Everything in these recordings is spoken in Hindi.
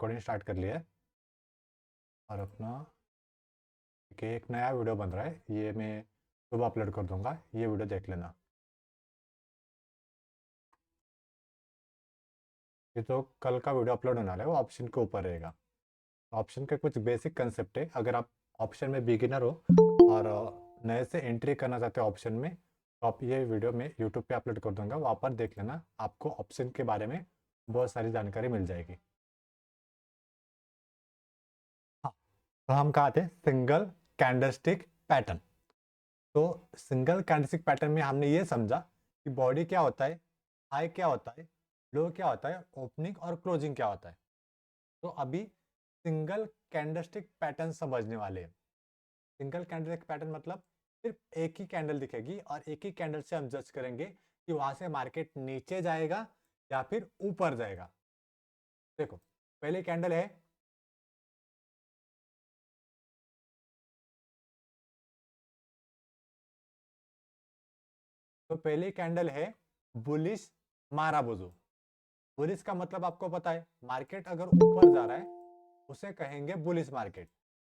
रिकॉर्डिंग स्टार्ट कर लिया है और अपना एक नया वीडियो बन रहा है, ये मैं सुबह अपलोड कर दूंगा, ये वीडियो देख लेना। ये तो कल का वीडियो अपलोड होने वाला है, वो ऑप्शन के ऊपर रहेगा। ऑप्शन के कुछ बेसिक कंसेप्ट है। अगर आप ऑप्शन में बिगिनर हो और नए से एंट्री करना चाहते हो ऑप्शन में, तो आप ये वीडियो मैं यूट्यूब पे अपलोड कर दूंगा, वहाँ पर देख लेना, आपको ऑप्शन के बारे में बहुत सारी जानकारी मिल जाएगी। हाँ, तो हम कहा थे सिंगल कैंडलस्टिक पैटर्न। तो सिंगल कैंडलस्टिक पैटर्न में हमने ये समझा कि बॉडी क्या होता है, हाई क्या होता है, लो क्या होता है, ओपनिंग और क्लोजिंग क्या होता है। तो अभी सिंगल कैंडलस्टिक पैटर्न समझने वाले हैं। सिंगल कैंडलस्टिक पैटर्न मतलब सिर्फ एक ही कैंडल दिखेगी और एक ही कैंडल से हम जज करेंगे कि वहां से मार्केट नीचे जाएगा या फिर ऊपर जाएगा। देखो, पहली कैंडल है, तो पहली कैंडल है बुलिश माराबुजू। बुलिश का मतलब आपको पता है, मार्केट अगर ऊपर जा रहा है उसे कहेंगे बुलिश मार्केट,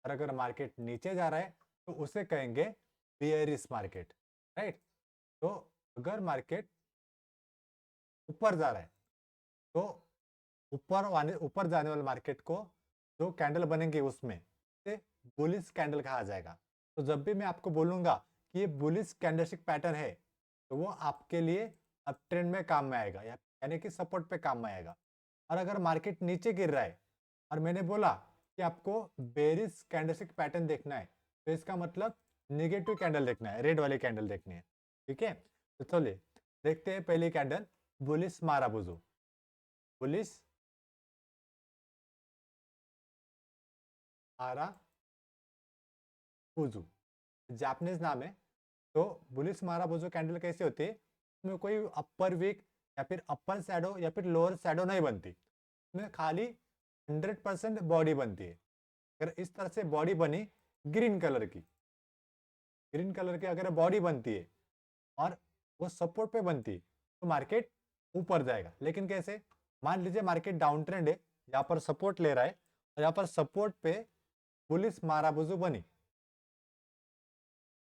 और अगर मार्केट नीचे जा रहा है तो उसे कहेंगे बियरिश मार्केट। राइट। तो अगर मार्केट ऊपर जा रहा है तो ऊपर जाने वाले मार्केट को जो कैंडल बनेंगे उसमें से बुलिश कैंडल कहा जाएगा। तो जब भी मैं आपको बोलूंगा कि ये बुलिश कैंडलस्टिक पैटर्न है, तो वो आपके लिए अब ट्रेंड में काम में आएगा, यानी कि सपोर्ट पे काम में आएगा। और अगर मार्केट नीचे गिर रहा है और मैंने बोला कि आपको बेरिश कैंडलस्टिक पैटर्न देखना है, तो इसका मतलब निगेटिव कैंडल देखना है, रेड वाली कैंडल देखनी है। ठीक है, तो चलिए देखते हैं पहली कैंडल बुलिश माराबुजू। बुलिश माराबुजू जापानीज नाम है। तो बुलिश माराबुजू कैंडल कैसी होती है, इसमें कोई अपर वीक या फिर अपर शैडो या फिर लोअर शैडो नहीं बनती, इसमें खाली 100% बॉडी बनती है। अगर इस तरह से बॉडी बनी ग्रीन कलर की, ग्रीन कलर की अगर बॉडी बनती है और वो सपोर्ट पे बनती है, तो मार्केट ऊपर जाएगा। लेकिन कैसे, मान लीजिए मार्केट डाउन ट्रेंड है, यहाँ पर सपोर्ट ले रहा है और यहाँ पर सपोर्ट पे बुलिश माराबुजू बनी,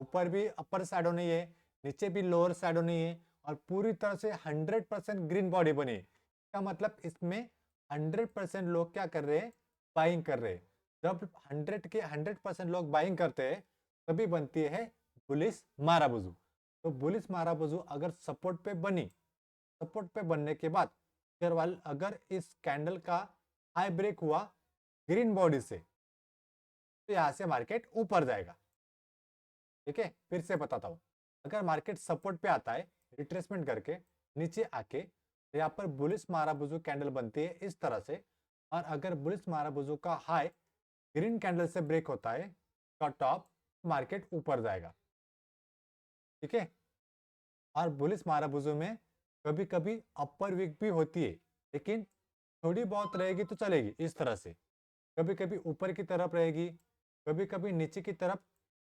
ऊपर भी अपर शैडो नहीं है, नीचे भी लोअर शैडो नहीं है, और पूरी तरह से 100% ग्रीन बॉडी बनी है। इसका मतलब इसमें 100% लोग क्या कर रहे हैं, बाइंग कर रहे हैं। जब 100% लोग बाइंग करते हैं तभी बनती है बुलिश माराबुजू। तो बुलिश माराबुजू अगर सपोर्ट पे बनी, सपोर्ट पे बनने के बाद अगर इस कैंडल का हाई ब्रेक हुआ ग्रीन बॉडी से, तो यहाँ से मार्केट ऊपर जाएगा। ठीक है, फिर से बताता हूँ। अगर मार्केट सपोर्ट पे आता है रिट्रेसमेंट करके नीचे आके, तो यहाँ पर बुलिश माराबुजू कैंडल बनती है इस तरह से, और अगर बुलिश माराबुजू का हाई ग्रीन कैंडल से ब्रेक होता है का टॉप, मार्केट ऊपर जाएगा। ठीक है, और बुलिश माराबुजू में कभी कभी अपर वीक भी होती है, लेकिन थोड़ी बहुत रहेगी तो चलेगी इस तरह से। कभी कभी ऊपर की तरफ रहेगी, कभी कभी नीचे की तरफ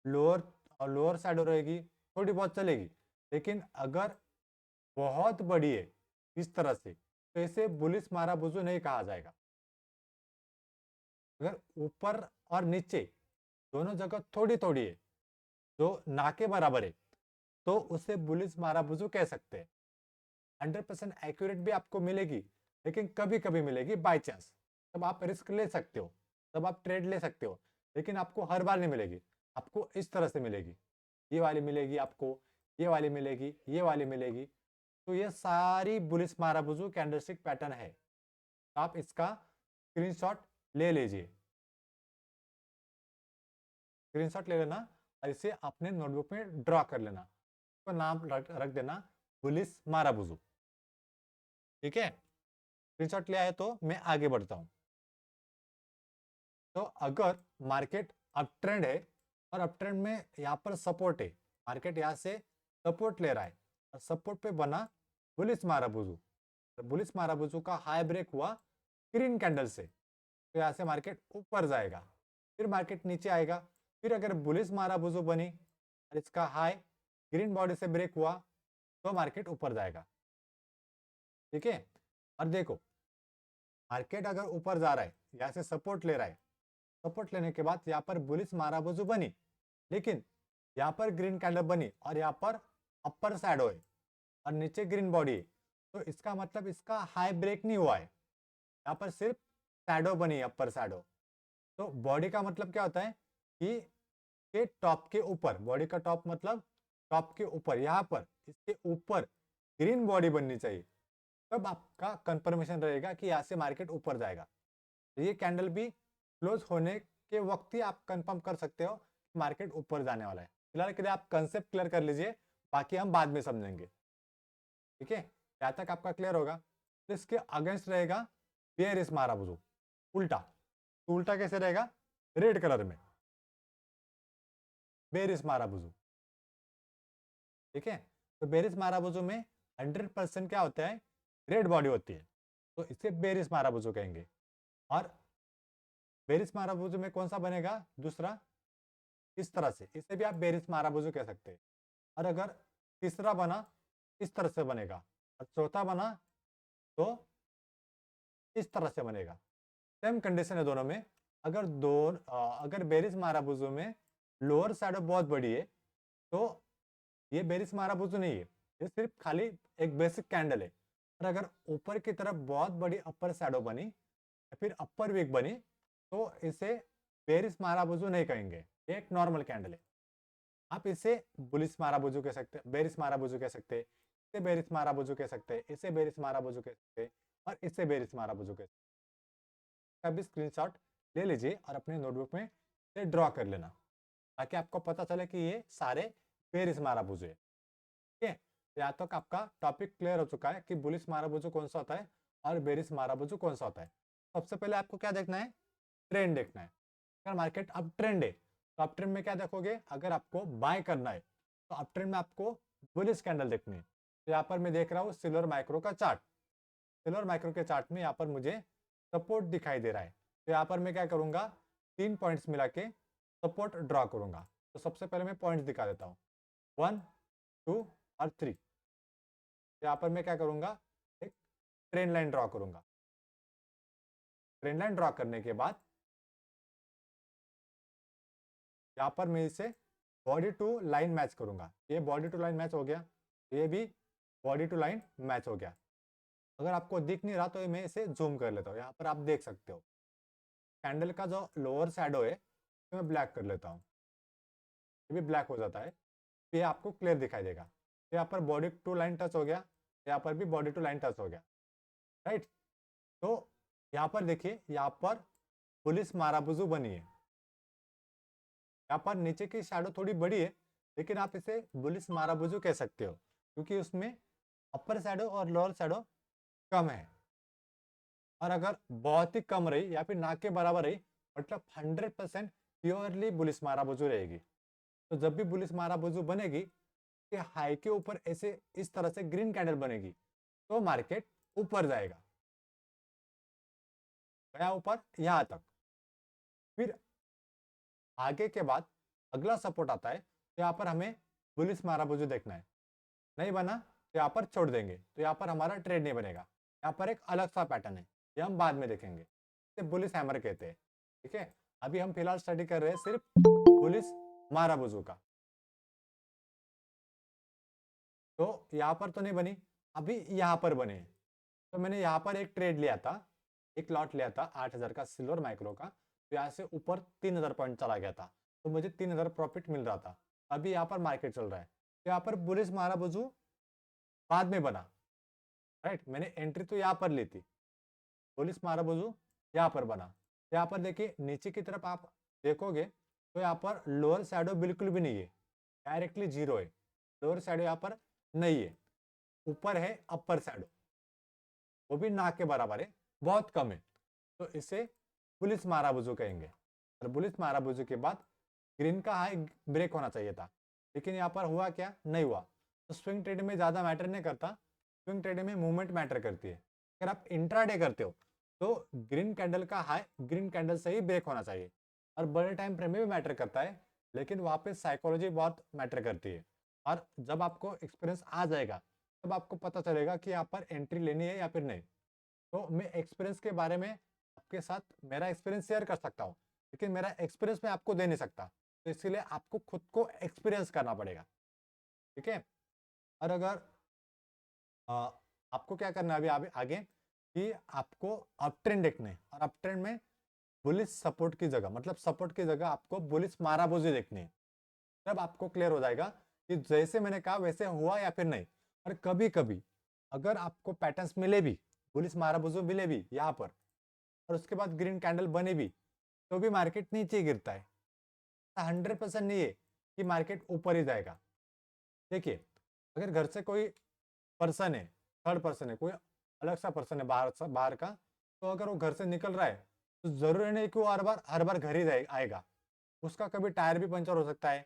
लोअर लोअर साइड रहेगी, थोड़ी बहुत चलेगी। लेकिन अगर बहुत बड़ी है इस तरह से, तो इसे बुलिश माराबुजू नहीं कहा जाएगा। अगर ऊपर और नीचे दोनों जगह थोड़ी थोड़ी है, जो ना के बराबर है, तो उसे बुलिश माराबुजू कह सकते हैं। 100% एक्यूरेट भी आपको मिलेगी, लेकिन कभी कभी मिलेगी बाय चांस। तब आप रिस्क ले सकते हो, तब आप ट्रेड ले सकते हो, लेकिन आपको हर बार नहीं मिलेगी। आपको इस तरह से मिलेगी, ये वाली मिलेगी आपको, ये वाली मिलेगी, ये वाली मिलेगी। तो ये सारी बुलिश माराबुजू कैंडलस्टिक पैटर्न है। तो आप इसका स्क्रीनशॉट ले लीजिए, स्क्रीनशॉट ले लेना और इसे अपने नोटबुक में ड्रॉ कर लेना। तो नाम रख देना बुलिश माराबुजू। ठीक है, स्क्रीनशॉट लिया है तो मैं आगे बढ़ता हूँ। तो अगर मार्केट अप ट्रेंड है और अप ट्रेंड में यहाँ पर सपोर्ट है, मार्केट यहाँ से सपोर्ट ले रहा है और सपोर्ट पे बना बुलिश माराबुजू, तो बुलिश माराबुजू का हाई ब्रेक हुआ ग्रीन कैंडल से, तो यहाँ से मार्केट ऊपर जाएगा, फिर मार्केट नीचे आएगा। फिर अगर बुलिश माराबुजू बनी और इसका हाई ग्रीन बॉडी से ब्रेक हुआ, तो मार्केट ऊपर जाएगा। ठीक है, और देखो मार्केट अगर ऊपर जा रहा है, यहाँ से सपोर्ट ले रहा है, सपोर्ट लेने के बाद यहाँ पर बुलिश माराबुजू बनी, लेकिन यहाँ पर ग्रीन कैंडल बनी और यहाँ पर अपर शैडो है और नीचे ग्रीन बॉडी है, तो इसका मतलब इसका हाई ब्रेक नहीं हुआ है, यहाँ पर सिर्फ शैडो बनी है, अपर शैडो। तो बॉडी का मतलब क्या होता है कि के टॉप के ऊपर, बॉडी का टॉप मतलब टॉप के ऊपर, यहाँ पर इसके ऊपर ग्रीन बॉडी बननी चाहिए, तब आपका कंफर्मेशन रहेगा कि यहाँ से मार्केट ऊपर जाएगा। तो ये कैंडल भी क्लोज होने के वक्त ही आप कंफर्म कर सकते हो कि मार्केट ऊपर जाने वाला है। फिलहाल के लिए आप कंसेप्ट क्लियर कर लीजिए, बाकी हम बाद में समझेंगे। ठीक है, यहाँ तक आपका क्लियर होगा। तो इसके अगेंस्ट रहेगा बेयरिश माराबुजू, उल्टा। तो उल्टा कैसे रहेगा? रेड कलर में बेयरिश माराबुजू। ठीक है, तो बेयरिश माराबुजू में 100% क्या होता है? रेड बॉडी होती है, तो इसे बेयरिश माराबुजू कहेंगे। और बेयरिश माराबुजू में कौन सा बनेगा? दूसरा, इस तरह से, इसे भी आप बेयरिश माराबुजू कह सकते हैं। और अगर तीसरा बना इस तरह से बनेगा और चौथा बना तो इस तरह से बनेगा। सेम कंडीशन है दोनों में। अगर बेयरिश माराबुजू में लोअर शैडो बहुत बड़ी है तो ये बेयरिश माराबुजू नहीं है, ये सिर्फ खाली एक बेसिक कैंडल है। और अगर ऊपर की तरफ बहुत बड़ी अपर शैडो बनी या फिर अपर वीक बनी तो इसे बेयरिश माराबुजू नहीं कहेंगे, ये एक नॉर्मल कैंडल है। आप इसे बुलिश माराबुजू कह सकते हैं, बेयरिश माराबुजू कह सकते हैं, इसे बेयरिश माराबुजू कह सकते हैं, इसे बेयरिश माराबुजू कह सकते हैं और इसे बेयरिश माराबुजू कह सकते हैं। अभी स्क्रीनशॉट ले लीजिए और अपने नोटबुक में इसे ड्रॉ कर लेना, ताकि आपको पता चले कि ये सारे बेयरिश माराबुजू है। ठीक है, तो यहाँ तक आपका टॉपिक क्लियर हो चुका है कि बुलिश माराबुजू कौन सा होता है और बेयरिश माराबुजू कौन सा होता है। सबसे पहले आपको क्या देखना है? ट्रेंड देखना है। अगर मार्केट अब ट्रेंड है तो अप ट्रेंड में क्या देखोगे? अगर आपको बाय करना है तो अप ट्रेंड में आपको बुलिश कैंडल देखनी है। तो यहाँ पर मैं देख रहा हूँ सिल्वर माइक्रो का चार्ट। सिल्वर माइक्रो के चार्ट में यहाँ पर मुझे सपोर्ट दिखाई दे रहा है, तो यहाँ पर मैं क्या करूँगा? 3 पॉइंट्स मिला के सपोर्ट ड्रॉ करूँगा। तो सबसे पहले मैं पॉइंट्स दिखा देता हूँ, 1, 2 और 3। यहाँ पर मैं क्या करूँगा? एक ट्रेंड लाइन ड्रॉ करूँगा। ट्रेंड लाइन ड्रॉ करने के बाद यहाँ पर मैं इसे बॉडी टू लाइन मैच करूंगा। ये बॉडी टू लाइन मैच हो गया, ये भी बॉडी टू लाइन मैच हो गया। अगर आपको दिख नहीं रहा तो मैं इसे जूम कर लेता हूँ। यहाँ पर आप देख सकते हो कैंडल का जो लोअर शैडो है तो मैं ब्लैक कर लेता हूँ, ये भी ब्लैक हो जाता है, तो ये आपको क्लियर दिखाई देगा। यहाँ पर बॉडी टू लाइन टच हो गया, यहाँ पर भी बॉडी टू लाइन टच हो गया, राइट। तो यहाँ पर देखिए, यहाँ पर बुलिश माराबुजू बनी है। यहाँ पर नीचे की शैडो थोड़ी बड़ी है, लेकिन आप इसे बुलिश माराबुजू कह सकते हो क्योंकि उसमें अपर शैडो और लोअर शैडो कम है। और अगर बहुत ही कम रही या फिर ना के बराबर रही, मतलब 100% प्योरली बुलिश माराबुजू रहेगी। तो जब भी बुलिश माराबुजू बनेगी कि हाई के ऊपर ऐसे इस तरह से ग्रीन कैंडल बनेगी तो मार्केट ऊपर जाएगा, गया ऊपर यहाँ तक। फिर आगे के बाद अगला सपोर्ट आता है, तो यहाँ पर हमें बुलिश माराबुजू देखना है। नहीं बना तो यहाँ पर छोड़ देंगे, तो यहाँ पर हमारा ट्रेड नहीं बनेगा। यहाँ पर एक अलग सा पैटर्न है, ये हम बाद में देखेंगे, इसे बुलिश हैमर कहते हैं। ठीक है, अभी हम फिलहाल स्टडी कर रहे हैं सिर्फ बुलिश माराबुजू का। तो यहाँ पर तो नहीं बनी, अभी यहाँ पर बने। तो मैंने यहाँ पर एक ट्रेड लिया था, एक लॉट लिया था 8000 का सिल्वर माइक्रो का, तो यहाँ से ऊपर 3000 पॉइंट चला गया था, तो मुझे 3000 प्रॉफिट मिल रहा था। अभी यहाँ पर मार्केट चल रहा है, तो यहाँ पर बुलिश माराबुजू बाद में बना, राइट। मैंने एंट्री तो यहाँ पर ली थी, बुलिश माराबुजू यहाँ पर बना। यहाँ पर देखिए नीचे की तरफ आप देखोगे तो यहाँ पर लोअर शैडो बिल्कुल भी नहीं है, डायरेक्टली जीरो है। लोअर शैडो यहाँ पर नहीं है, ऊपर है अपर शैडो, वो भी ना के बराबर है, बहुत कम है। तो इसे बुलिश माराबुजू कहेंगे। और बुलिश माराबुजू के बाद ग्रीन का हाई ब्रेक होना चाहिए था, लेकिन यहाँ पर हुआ क्या? नहीं हुआ। तो स्विंग ट्रेड में ज़्यादा मैटर नहीं करता, स्विंग ट्रेड में मूवमेंट मैटर करती है। अगर आप इंट्राडे करते हो तो ग्रीन कैंडल का हाई ग्रीन कैंडल से ही ब्रेक होना चाहिए। और बड़े टाइम फ्रेम में भी मैटर करता है, लेकिन वहाँ पे साइकोलॉजी बहुत मैटर करती है। और जब आपको एक्सपीरियंस आ जाएगा तब आपको पता चलेगा कि यहाँ पर एंट्री लेनी है या फिर नहीं। तो मैं एक्सपीरियंस के बारे में आपके साथ मेरा एक्सपीरियंस शेयर कर सकता हूँ, लेकिन मेरा एक्सपीरियंस मैं आपको दे नहीं सकता। तो इसीलिए आपको खुद को एक्सपीरियंस करना पड़ेगा, ठीक है। और अगर अ, आपको क्या करना है अभी आगे आगे कि आपको अप ट्रेंड देखने हैं, और अप ट्रेंड में बुलिश सपोर्ट की जगह, मतलब सपोर्ट की जगह आपको बुलिश माराबूजी देखनी है। तब आपको क्लियर हो जाएगा कि जैसे मैंने कहा वैसे हुआ या फिर नहीं। और कभी कभी अगर आपको पैटर्न्स मिले भी, बुलिश माराबूजी मिले भी यहाँ पर, और उसके बाद ग्रीन कैंडल बने भी, तो भी मार्केट नीचे गिरता है। 100% नहीं है कि मार्केट ऊपर ही जाएगा। देखिए, अगर घर से कोई पर्सन है, थर्ड पर्सन है, कोई अलग सा पर्सन है बाहर का, तो अगर वो घर से निकल रहा है तो जरूरी नहीं कि वो हर बार घर ही आएगा। उसका कभी टायर भी पंचर हो सकता है,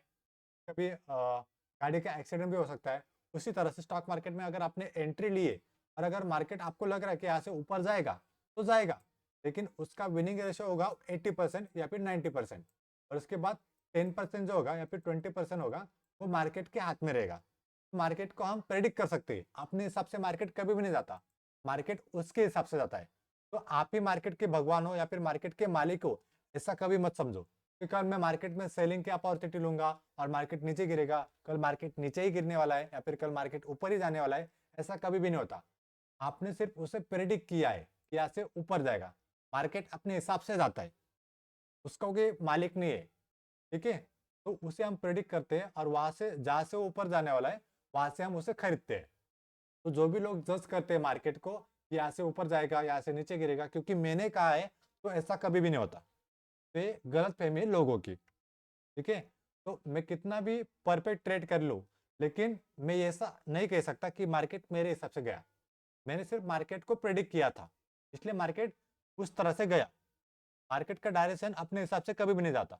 कभी गाड़ी का एक्सीडेंट भी हो सकता है। उसी तरह से स्टॉक मार्केट में अगर आपने एंट्री ली है और अगर मार्केट आपको लग रहा है कि यहाँ से ऊपर जाएगा तो जाएगा, लेकिन उसका विनिंग रेशियो होगा 80% या फिर 90%। और उसके बाद 10% जो होगा या फिर 20% होगा, वो मार्केट के हाथ में रहेगा। मार्केट को हम प्रेडिक्ट कर सकते हैं, अपने हिसाब से मार्केट कभी भी नहीं जाता, मार्केट उसके हिसाब से जाता है। तो आप ही मार्केट के भगवान हो या फिर मार्केट के मालिक हो, ऐसा कभी मत समझो कि कल मैं मार्केट में सेलिंग की अपॉर्चुनिटी लूंगा और मार्केट नीचे गिरेगा, कल मार्केट नीचे ही गिरने वाला है या फिर कल मार्केट ऊपर ही जाने वाला है। ऐसा कभी भी नहीं होता। आपने सिर्फ उसे प्रेडिक्ट किया है कि यहाँ से ऊपर जाएगा। मार्केट अपने हिसाब से जाता है, उसका कोई मालिक नहीं है, ठीक है। तो उसे हम प्रेडिक्ट करते हैं और वहां से जहां से वो ऊपर जाने वाला है वहां से हम उसे खरीदते हैं। तो जो भी लोग जज करते हैं मार्केट को कि यहाँ से ऊपर जाएगा, यहाँ से नीचे गिरेगा क्योंकि मैंने कहा है, तो ऐसा कभी भी नहीं होता। तो ये गलत फहमी है लोगों की, ठीक है। तो मैं कितना भी परफेक्ट ट्रेड कर लूँ, लेकिन मैं ऐसा नहीं कह सकता कि मार्केट मेरे हिसाब से गया। मैंने सिर्फ मार्केट को प्रेडिक्ट किया था, इसलिए मार्केट उस तरह से गया। मार्केट का डायरेक्शन अपने हिसाब से कभी भी नहीं जाता।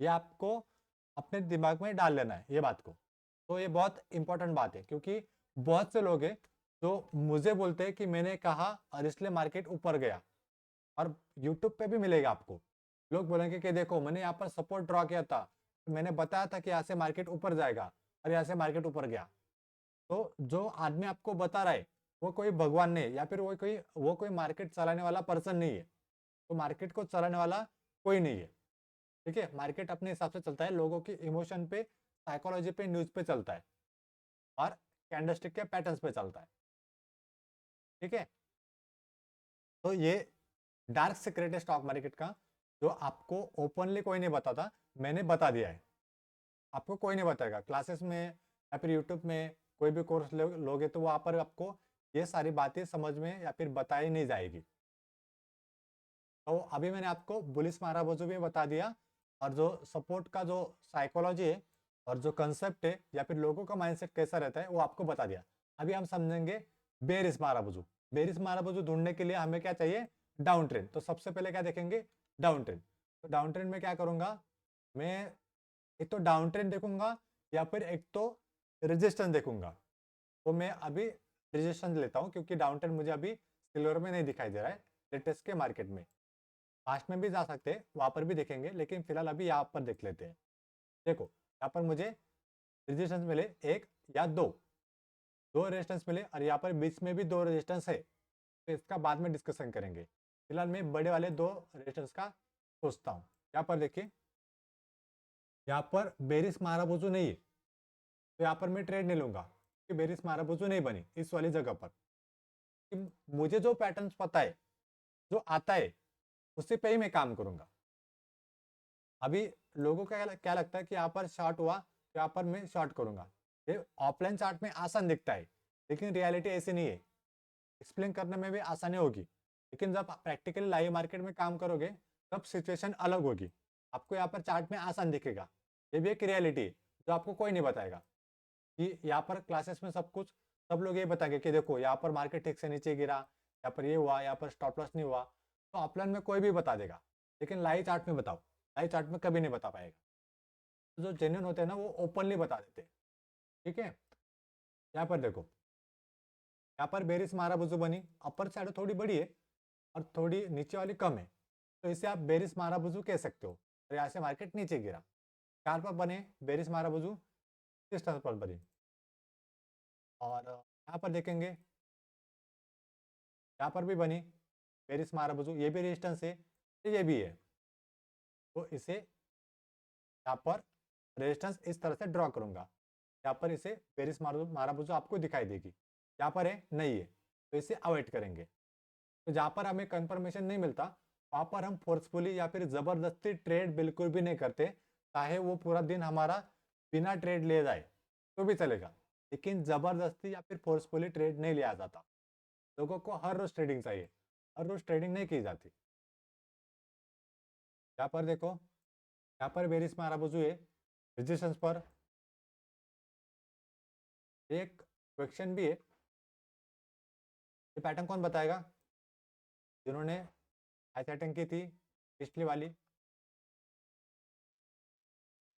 ये आपको अपने दिमाग में डाल लेना है ये बात को। तो ये बहुत इंपॉर्टेंट बात है, क्योंकि बहुत से लोग हैं जो मुझे बोलते हैं कि मैंने कहा और इसलिए मार्केट ऊपर गया। और यूट्यूब पे भी मिलेगा आपको, लोग बोलेंगे कि देखो मैंने यहाँ पर सपोर्ट ड्रॉ किया था, मैंने बताया था कि यहाँ से मार्केट ऊपर जाएगा और यहाँ से मार्केट ऊपर गया। तो जो आदमी आपको बता रहा है वो कोई भगवान नहीं है, या फिर वो कोई मार्केट चलाने वाला पर्सन नहीं है। तो मार्केट को चलाने वाला कोई नहीं है, ठीक है। मार्केट अपने हिसाब से चलता है, लोगों की इमोशन पे, साइकोलॉजी पे, न्यूज पे चलता है और कैंडलस्टिक के पैटर्न्स पे चलता है, ठीक है। तो ये डार्क सीक्रेट है स्टॉक मार्केट का, जो आपको ओपनली कोई नहीं बताता, मैंने बता दिया है। आपको कोई नहीं बताएगा क्लासेस में या फिर यूट्यूब में कोई भी कोर्स लोगे तो वहां पर आपको ये सारी बातें समझ में या फिर बताई नहीं जाएगी। तो अभी मैंने आपको बुलिश माराबोजो भी बता दिया, और जो सपोर्ट का जो साइकोलॉजी है और जो कंसेप्ट है या फिर लोगों का माइंडसेट कैसा रहता है वो आपको बता दिया। अभी हम समझेंगे बेरिश माराबोजो। बेरिश माराबोजो ढूंढने के लिए हमें क्या चाहिए, डाउन ट्रेंड। तो सबसे पहले क्या देखेंगे, डाउन ट्रेंड। तो डाउन ट्रेंड में क्या करूंगा मैं, एक तो डाउन ट्रेंड देखूंगा या फिर एक तो रेजिस्टेंस देखूंगा। तो मैं अभी रेजिस्टेंस लेता हूँ क्योंकि डाउन ट्रेंड मुझे अभी सिल्वर में नहीं दिखाई दे रहा है लेटेस्ट के मार्केट में। पास्ट में भी जा सकते हैं, वहां पर भी देखेंगे, लेकिन फिलहाल अभी यहाँ पर देख लेते हैं। देखो यहाँ पर मुझे रेजिस्टेंस मिले एक या दो, दो रेजिस्टेंस मिले और यहाँ पर बीच में भी दो रेजिस्टेंस है, तो इसका बाद में डिस्कशन करेंगे। फिलहाल मैं बड़े वाले दो रेजिस्टेंस का सोचता हूँ। यहाँ पर देखिए, यहाँ पर बेरिस माराबोजू नहीं है, तो यहाँ पर मैं ट्रेड नहीं लूंगा कि बेरिस माराबोजू नहीं बनी इस वाली जगह पर। कि मुझे जो पैटर्न्स पता है, जो आता है, उसी पे ही मैं काम करूंगा। अभी लोगों का क्या लगता है कि यहाँ पर शॉर्ट हुआ तो यहाँ पर मैं शॉर्ट करूंगा। ये ऑफलाइन चार्ट में आसान दिखता है, लेकिन रियलिटी ऐसी नहीं है। एक्सप्लेन करने में भी आसानी होगी, लेकिन जब प्रैक्टिकली लाइव मार्केट में काम करोगे तब सिचुएशन अलग होगी। आपको यहाँ पर चार्ट में आसान दिखेगा, ये भी एक रियलिटी है जो आपको कोई नहीं बताएगा। कि यहाँ पर क्लासेस में सब लोग ये बताएंगे कि देखो यहाँ पर मार्केट ठीक से नीचे गिरा, यहाँ पर ये हुआ, यहाँ पर स्टॉप लॉस नहीं हुआ। तो ऑफलाइन में कोई भी बता देगा, लेकिन लाइव चार्ट में बताओ, लाइव चार्ट में कभी नहीं बता पाएगा। तो जो जेन्युइन होते हैं ना वो ओपनली बता देते हैं, ठीक है। यहाँ पर देखो, यहाँ पर बेरिस माराबुजू बनी, अपर साइड थोड़ी बड़ी है और थोड़ी नीचे वाली कम है, तो इसे आप बेरिस माराबुजू कह सकते हो। और यहाँ से मार्केट नीचे गिरा, चार पर बने बेरिस माराबुजू, किस तरह पर बनी। और यहाँ पर देखेंगे, यहाँ पर भी बनी, बेरिस माराबुजू, ये भी रेजिस्टेंस है, ये भी है, तो इसे यहाँ पर रेजिस्टेंस इस तरह से ड्रॉ करूंगा। यहाँ पर इसे बेरिस माराबुजू आपको दिखाई देगी, यहाँ पर है नहीं है, तो इसे अवॉइड करेंगे। तो जहाँ पर हमें कंफर्मेशन नहीं मिलता वहाँ पर हम फोर्सफुली या फिर ज़बरदस्ती ट्रेड बिल्कुल भी नहीं करते, चाहे वो पूरा दिन हमारा बिना ट्रेड ले जाए तो भी चलेगा, लेकिन ज़बरदस्ती या फिर फोर्सफुली ट्रेड नहीं लिया जाता। लोगों को हर रोज ट्रेडिंग चाहिए, हर रोज ट्रेडिंग नहीं की जाती। यहाँ पर देखो, यहाँ पर बेरिस माराबुजू है, रेजिस्टेंस पर एक क्वेश्चन भी है, ये पैटर्न कौन बताएगा? जिन्होंने हाई सेटिंग की थी पिछली वाली,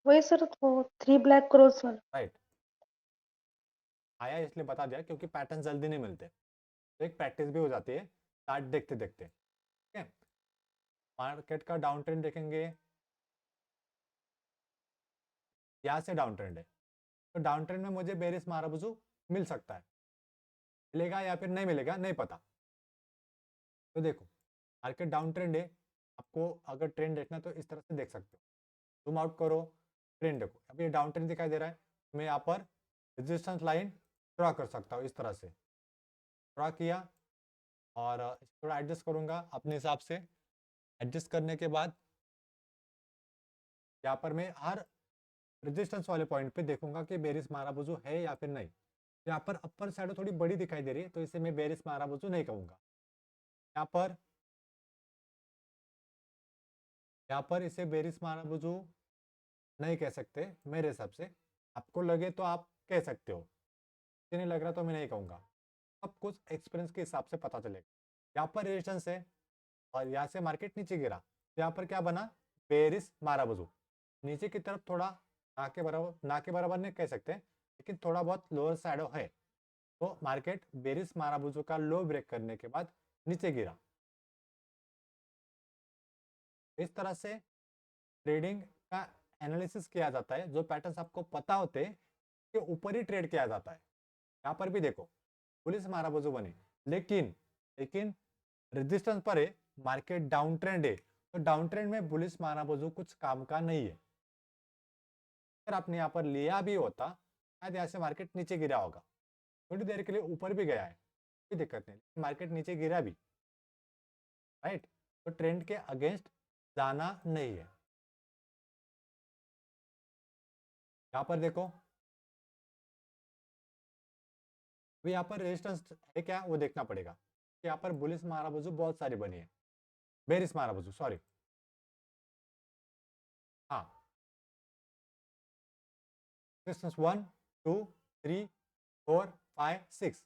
वही सर, वो 3 ब्लैक क्रॉस वाला। राइट। आया इसलिए बता दिया क्योंकि पैटर्न जल्दी नहीं मिलते, तो एक प्रैक्टिस भी हो जाती है चार्ट देखते देखते। ठीक है, मार्केट का डाउन ट्रेंड देखेंगे, यहाँ से डाउन ट्रेंड है, तो डाउन ट्रेंड में मुझे बेरिस माराबुजू मिल सकता है, मिलेगा या फिर नहीं मिलेगा नहीं पता। तो देखो मार्केट डाउन ट्रेंड है, आपको अगर ट्रेंड देखना तो इस तरह से देख सकते हो, जूम आउट करो, ट्रेंड देखो, अभी ये डाउन ट्रेंड दिखाई दे रहा है, मैं यहाँ पर रेजिस्टेंस लाइन ड्रॉ कर सकता हूँ, इस तरह से ड्रॉ किया और थोड़ा एडजस्ट करूँगा अपने हिसाब से। एडजस्ट करने के बाद यहाँ पर मैं हर रेजिस्टेंस वाले पॉइंट पे देखूंगा कि बेरिस माराबुजू है या फिर नहीं। यहाँ पर अपर शैडो थोड़ी बड़ी दिखाई दे रही है, तो इसे मैं बेरिस माराबुजू नहीं कहूँगा। यहाँ पर इसे बेरिस माराबुजू नहीं कह सकते मेरे हिसाब से, आपको लगे तो आप कह सकते हो, मुझे नहीं लग रहा तो मैं नहीं कहूँगा। अब कुछ एक्सपीरियंस के हिसाब से पता चलेगा। यहाँ पर रेजिस्टेंस है और यहाँ से मार्केट नीचे गिरा, तो यहाँ पर क्या बना? बेरिस माराबुजू। नीचे की तरफ थोड़ा ना के बराबर नहीं कह सकते, लेकिन थोड़ा बहुत लोअर शैडो है, तो मार्केट बेरिस माराबुजू का लो ब्रेक करने के बाद नीचे गिरा। इस तरह से ट्रेडिंग का एनालिसिस किया जाता है, जो पैटर्न्स आपको पता होते हैं के ऊपर ही ट्रेड किया जाता है। यहाँ पर भी देखो पुलिस माराबुजू बनी, लेकिन लेकिन रेजिस्टेंस पर है, मार्केट डाउन ट्रेंड है, तो डाउन ट्रेंड में बुलिस माराबुजू कुछ काम का नहीं है। अगर आपने यहाँ पर लिया भी होता शायद यहाँ से मार्केट नीचे गिरा होगा, थोड़ी देर के लिए ऊपर भी गया है, कोई दिक्कत नहीं, मार्केट नीचे गिरा भी, राइट। तो ट्रेंड के अगेंस्ट जाना नहीं है। यहाँ पर देखो, अभी यहाँ पर रेजिस्टेंस है क्या वो देखना पड़ेगा। यहाँ पर बुलिस माराबुजू बहुत सारी बनी है, बेरिस माराबुजू सॉरी, हाँ रेजिस्टेंस 1 2 3 4 5 6,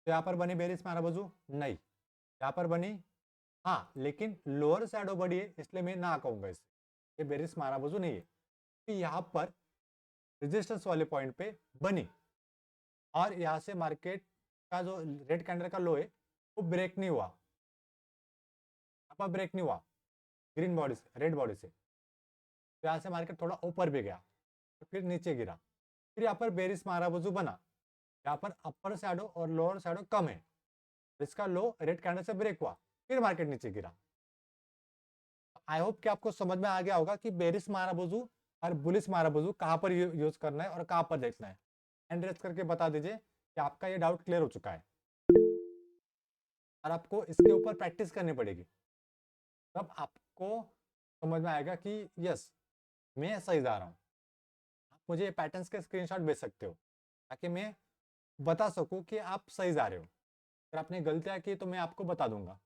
तो यहाँ पर बनी बेरिस माराबुजू नहीं, यहाँ पर बनी हाँ, लेकिन लोअर शैडो बड़ी है इसलिए मैं ना कहूंगा इसे, ये बेरिस माराबुजू नहीं है। कि यहाँ पर रेजिस्टेंस वाले पॉइंट पे बनी और यहाँ से मार्केट का जो रेड कैंडल का लो है वो ब्रेक नहीं हुआ, यहाँ पर ब्रेक नहीं हुआ ग्रीन बॉडी से, रेड बॉडी से, तो यहाँ से मार्केट थोड़ा ऊपर भी गया, तो फिर नीचे गिरा, फिर यहाँ पर बेरिस माराबुजू बना। यहाँ पर अपर शैडो और लोअर शैडो कम है, इसका लो रेड कैंडल से ब्रेक हुआ, फिर मार्केट नीचे गिरा। आई होप कि आपको समझ में आ गया होगा कि बेरिस माराबुजू और बुलिस माराबुजू कहाँ पर यूज करना है और कहाँ पर देखना है। हैंड रेस करके बता दीजिए कि आपका ये डाउट क्लियर हो चुका है, और आपको इसके ऊपर प्रैक्टिस करनी पड़ेगी, तब आपको समझ में आएगा कि यस मैं सही जा रहा हूँ। आप मुझे पैटर्न्स के स्क्रीनशॉट भेज सकते हो ताकि मैं बता सकूँ कि आप सही जा रहे हो। अगर आपने गलतियाँ की तो मैं आपको बता दूंगा।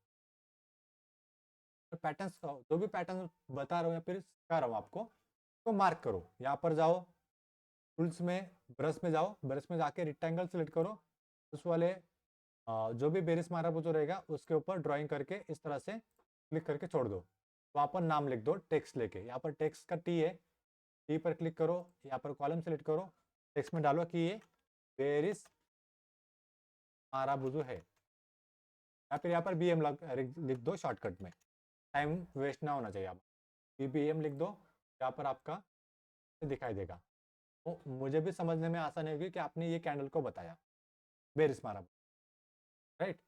तो पैटर्न्स जो भी पैटर्न बता रहा हूँ या फिर सिखा रहा हूँ आपको, तो मार्क करो। यहाँ पर जाओ, टूल्स में ब्रश में जाओ, ब्रश में जाके रेक्टेंगल सेलेक्ट करो, उस वाले जो भी बेरिस माराबुजू रहेगा उसके ऊपर ड्राइंग करके इस तरह से क्लिक करके छोड़ दो। वहाँ पर नाम लिख दो टेक्स्ट लेके, यहाँ पर टेक्स्ट का टी है, टी पर क्लिक करो, यहाँ पर कॉलम सेलेक्ट करो, टेक्स्ट में डालो कि ये बेरिस माराबुजू है, या फिर यहाँ पर बी एम लिख दो शॉर्टकट में, टाइम वेस्ट ना होना चाहिए। आप बी एम लिख दो, यहाँ पर आपका दिखाई देगा। तो मुझे भी समझने में आसानी होगी कि आपने ये कैंडल को बताया बेरिस माराबुजू, राइट।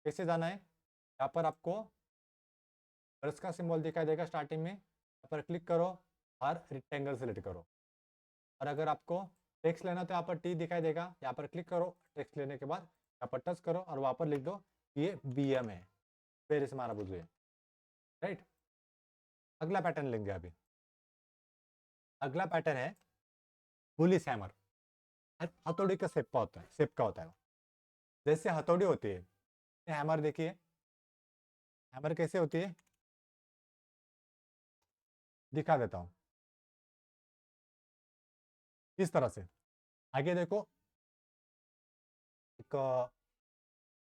कैसे जाना है, यहाँ पर आपको प्लस का सिंबल दिखाई देगा स्टार्टिंग में, यहाँ पर क्लिक करो और रेक्टेंगल सेलेक्ट करो। और अगर आपको टेक्स्ट लेना तो यहाँ पर टी दिखाई देगा, यहाँ पर क्लिक करो, टेक्स्ट लेने के बाद यहाँ पर टच करो और वहाँ पर लिख दो ये BM है, पेरिस माराबुजू है, राइट। अगला पैटर्न लेंगे अभी। अगला पैटर्न है बुलिस हैमर। हथौड़ी का शेप का होता है। जैसे हथौड़ी होती है, हैमर देखिए, हैमर कैसे होती है दिखा देता हूँ, इस तरह से। आगे देखो, एक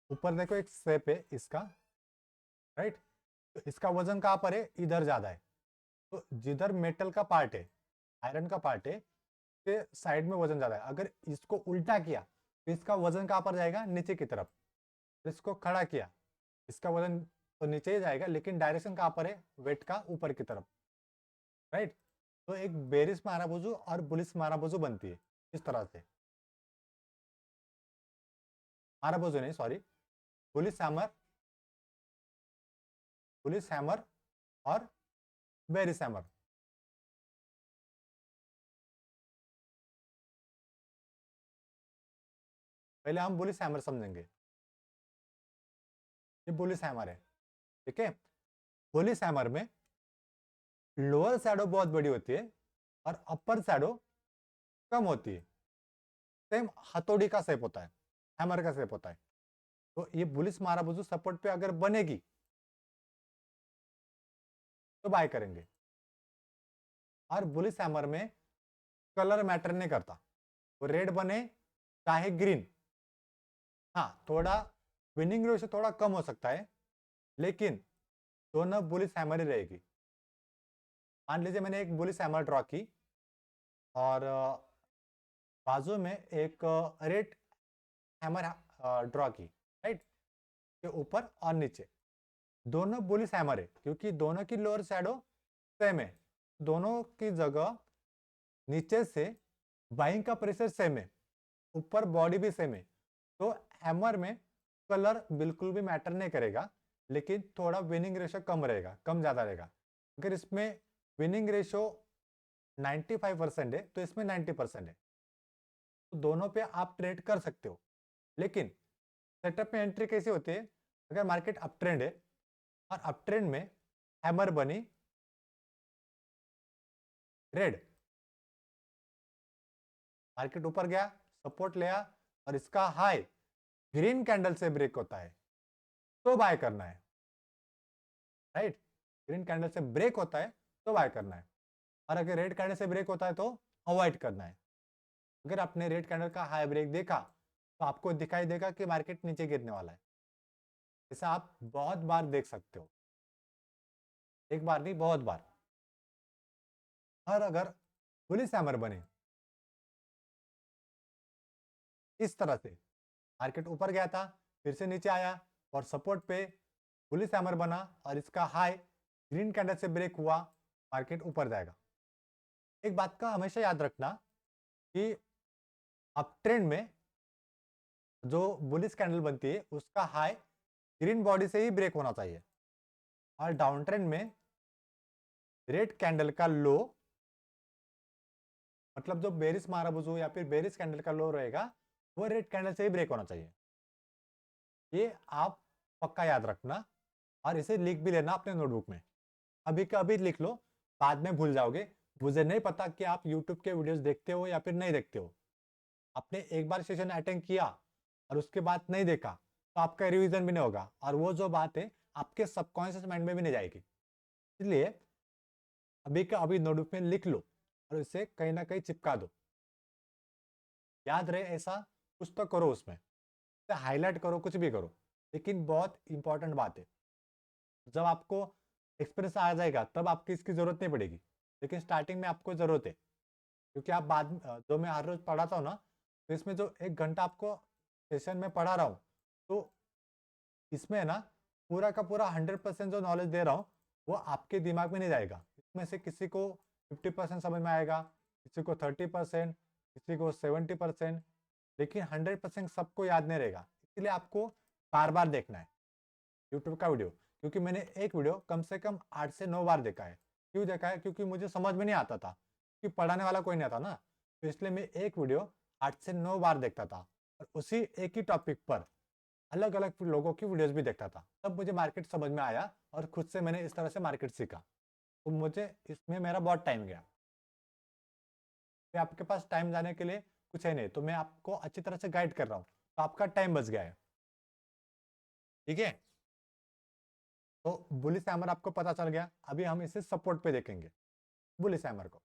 ऊपर देखो एक शेप है इसका, राइट। तो इसका वजन कहाँ पर है, इधर ज्यादा है। तो जिधर मेटल का पार्ट है, आयरन का पार्ट है, के साइड में वजन ज्यादा है। अगर इसको उल्टा किया तो इसका वजन कहाँ पर जाएगा, नीचे की तरफ। इसको खड़ा किया, इसका वजन तो नीचे ही जाएगा, लेकिन डायरेक्शन कहाँ पर है, वेट का ऊपर की तरफ, राइट। तो एक बेरिस माराबुजू और बुलिस माराबुजू बनती है इस तरह से। माराबुजू नहीं, sorry, bullish hammer, bullish hammer और बेरिस हैमर। पहले हम बुलिस हैमर समझेंगे। ये बुलिस हैमर है, ठीक है। बुलिस हैमर में लोअर शैडो बहुत बड़ी होती है और अपर शैडो कम होती है। सेम हथौड़ी का शेप होता है, हैमर का शेप होता है। तो ये बुलिस माराबुजू सपोर्ट पे अगर बनेगी तो बाय करेंगे। और बुलिस हैमर में कलर मैटर नहीं करता, वो रेड बने चाहे ग्रीन। हाँ, थोड़ा विनिंग रेशियो थोड़ा कम हो सकता है, लेकिन दोनों बुलिस हैमर ही रहेगी। मान लीजिए मैंने एक बुलिस हैमर ड्रॉ की और बाजू में एक रेड हैमर ड्रॉ की, राइट, के ऊपर और नीचे। दोनों बुलिस हैमर है क्योंकि दोनों की लोअर शैडो सेम है। दोनों की जगह नीचे से बाइंग का प्रेशर सेम है, ऊपर बॉडी भी सेम है। तो हैमर में कलर बिल्कुल भी मैटर नहीं करेगा, लेकिन थोड़ा विनिंग रेशियो कम रहेगा, कम ज़्यादा रहेगा। अगर इसमें विनिंग रेशियो 95% है तो इसमें 90% है। तो दोनों पे आप ट्रेड कर सकते हो। लेकिन सेटअप में एंट्री कैसी होती है, अगर मार्केट अप ट्रेंड है और अप ट्रेंड में हैमर बनी रेड, मार्केट ऊपर गया, सपोर्ट लिया और इसका हाई ग्रीन कैंडल से ब्रेक होता है तो बाय करना है, राइट। ग्रीन कैंडल से ब्रेक होता है तो बाय करना है, और अगर रेड कैंडल से ब्रेक होता है तो अवॉइड करना है। अगर आपने रेड कैंडल का हाई ब्रेक देखा तो आपको दिखाई देगा कि मार्केट नीचे गिरने वाला है। ऐसा आप बहुत बार देख सकते हो, एक बार नहीं बहुत बार। और अगर बुलिस हैमर बने इस तरह से, मार्केट ऊपर गया था फिर से नीचे आया और सपोर्ट पे बुलिस हैमर बना और इसका हाई ग्रीन कैंडल से ब्रेक हुआ, मार्केट ऊपर जाएगा। एक बात का हमेशा याद रखना कि अप ट्रेंड में जो बुलिस कैंडल बनती है उसका हाई ग्रीन बॉडी से ही ब्रेक होना चाहिए, और डाउन ट्रेंड में रेड कैंडल का लो, मतलब जो बेरिस माराबुजू या फिर बेरिस कैंडल का लो रहेगा वो रेड कैंडल से ही ब्रेक होना चाहिए। ये आप पक्का याद रखना और इसे लिख भी लेना अपने नोटबुक में। अभी का अभी लिख लो, बाद में भूल जाओगे। मुझे नहीं पता कि आप यूट्यूब के वीडियोस देखते हो या फिर नहीं देखते हो। आपने एक बार सेशन अटेंड किया और उसके बाद नहीं देखा तो आपका रिवीजन भी नहीं होगा, और वो जो बात है आपके सबकॉन्शियस माइंड में भी नहीं जाएगी। इसलिए अभी का अभी नोटबुक में लिख लो और इसे कहीं ना कहीं चिपका दो, याद रहे ऐसा कुछ तो करो, उसमें हाईलाइट करो, कुछ भी करो। लेकिन बहुत इंपॉर्टेंट बात है, जब आपको एक्सपीरियंस आ जाएगा तब आपकी इसकी जरूरत नहीं पड़ेगी, लेकिन स्टार्टिंग में आपको जरूरत है। क्योंकि आप बाद जो मैं हर रोज पढ़ाता हूँ ना, तो इसमें जो 1 घंटा आपको सेशन में पढ़ा रहा हूँ, तो इसमें ना पूरा का पूरा 100% जो नॉलेज दे रहा हूँ वो आपके दिमाग में नहीं जाएगा। इसमें से किसी को 50% समझ में आएगा, किसी को 30%, किसी को 70%, लेकिन 100% सबको याद नहीं रहेगा। इसलिए आपको बार बार देखना है। यूट्यूब का वीडियो, क्योंकि मैंने एक वीडियो कम से कम 8 से 9 बार देखा है। क्यों देखा है? क्योंकि मुझे समझ में नहीं आता था, क्योंकि पढ़ाने वाला कोई नहीं था ना, तो इसलिए मैं एक वीडियो 8 से 9 बार देखता था और उसी एक ही टॉपिक पर अलग अलग लोगों की वीडियोस भी देखता था। तब मुझे मार्केट समझ में आया और खुद से मैंने इस तरह से मार्केट सीखा। तो मुझे इसमें मेरा बहुत टाइम गया। मैं आपके पास टाइम जाने के लिए कुछ है नहीं, तो मैं आपको अच्छी तरह से गाइड कर रहा हूँ, तो आपका टाइम बच गया है। ठीक है, तो बुलिश हैमर आपको पता चल गया। अभी हम इसे सपोर्ट पे देखेंगे, बुलिश हैमर को।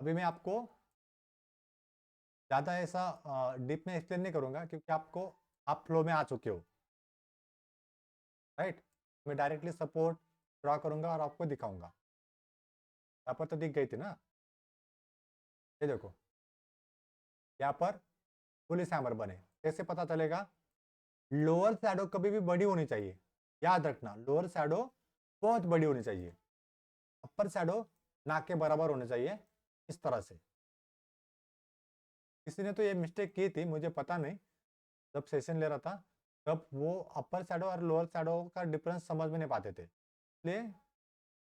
अभी मैं आपको ज़्यादा ऐसा डीप में एक्सप्लेन नहीं करूँगा, क्योंकि आप फ्लो में आ चुके हो, राइट। मैं डायरेक्टली सपोर्ट ड्रा करूँगा और आपको दिखाऊंगा। यहाँ पर तो दिख गई थी ना, ये देखो, यहाँ पर बुलिश हैमर बने। कैसे पता चलेगा? लोअर शैडो कभी भी बड़ी होनी चाहिए, याद रखना। लोअर शैडो बहुत बड़ी होनी चाहिए, अपर शैडो ना के बराबर होने चाहिए, इस तरह से। किसी ने तो ये मिस्टेक की थी, मुझे पता नहीं, जब सेशन ले रहा था तब वो अपर शैडो और लोअर शैडो का डिफरेंस समझ में नहीं पाते थे। इसलिए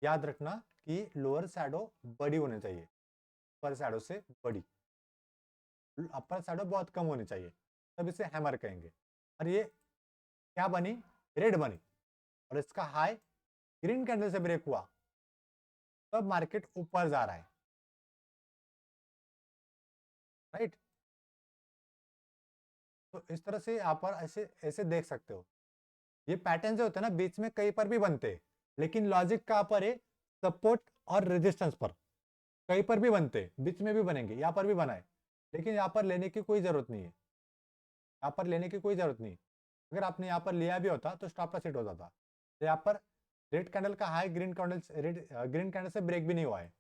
याद रखना कि लोअर शैडो बड़ी होनी चाहिए, अपर शैडो से बड़ी। अपर शैडो बहुत कम होनी चाहिए, तब इसे हैमर कहेंगे। और ये क्या बनी? रेड बनी, और इसका हाई ग्रीन कैंडल से ब्रेक हुआ, तब मार्केट ऊपर जा रहा है, राइट। तो इस तरह से आप पर ऐसे ऐसे देख सकते हो। ये पैटर्न जो होते हैं ना, बीच में कहीं पर भी बनते हैं, लेकिन लॉजिक कहाँ पर है? सपोर्ट और रेजिस्टेंस पर। कहीं पर भी बनते हैं, बीच में भी बनेंगे, यहाँ पर भी बना है, लेकिन यहाँ पर लेने की कोई जरूरत नहीं है। यहाँ पर लेने की कोई जरूरत नहीं। अगर आपने यहाँ पर लिया भी होता तो स्टॉप लॉस हिट हो जाता। तो यहाँ पर रेड कैंडल का हाई ग्रीन कैंडल से ब्रेक भी नहीं हुआ है,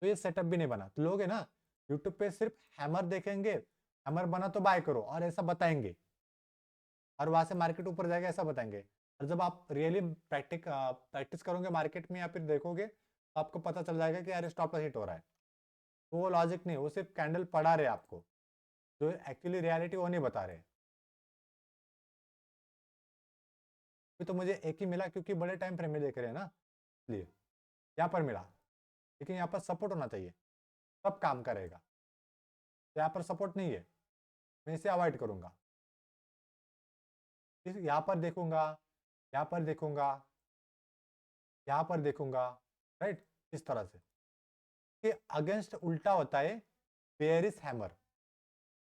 तो ये सेटअप भी नहीं बना। तो लोग है ना, यूट्यूब पे सिर्फ हैमर देखेंगे, हैमर बना तो बाय करो, और ऐसा बताएंगे, और वहां से मार्केट ऊपर जाएगा ऐसा बताएंगे। और जब आप रियली प्रैक्टिस करोगे मार्केट में या फिर देखोगे, तो आपको पता चल जाएगा कि यार स्टॉप लॉस हिट हो रहा है। तो वो लॉजिक नहीं, वो सिर्फ कैंडल पढ़ा रहे आपको, जो एक्चुअली रियलिटी वो नहीं बता रहे। अभी तो मुझे एक ही मिला, क्योंकि बड़े टाइम फ्रेम में देख रहे हैं ना, इसलिए यहाँ पर मिला। लेकिन यहाँ पर सपोर्ट होना चाहिए, तब काम करेगा। तो यहाँ पर सपोर्ट नहीं है, मैं इसे अवॉइड करूंगा। यहाँ पर देखूंगा, यहाँ पर देखूंगा, यहाँ पर देखूंगा, राइट, इस तरह से। कि अगेंस्ट उल्टा होता है बेयरिश हैमर।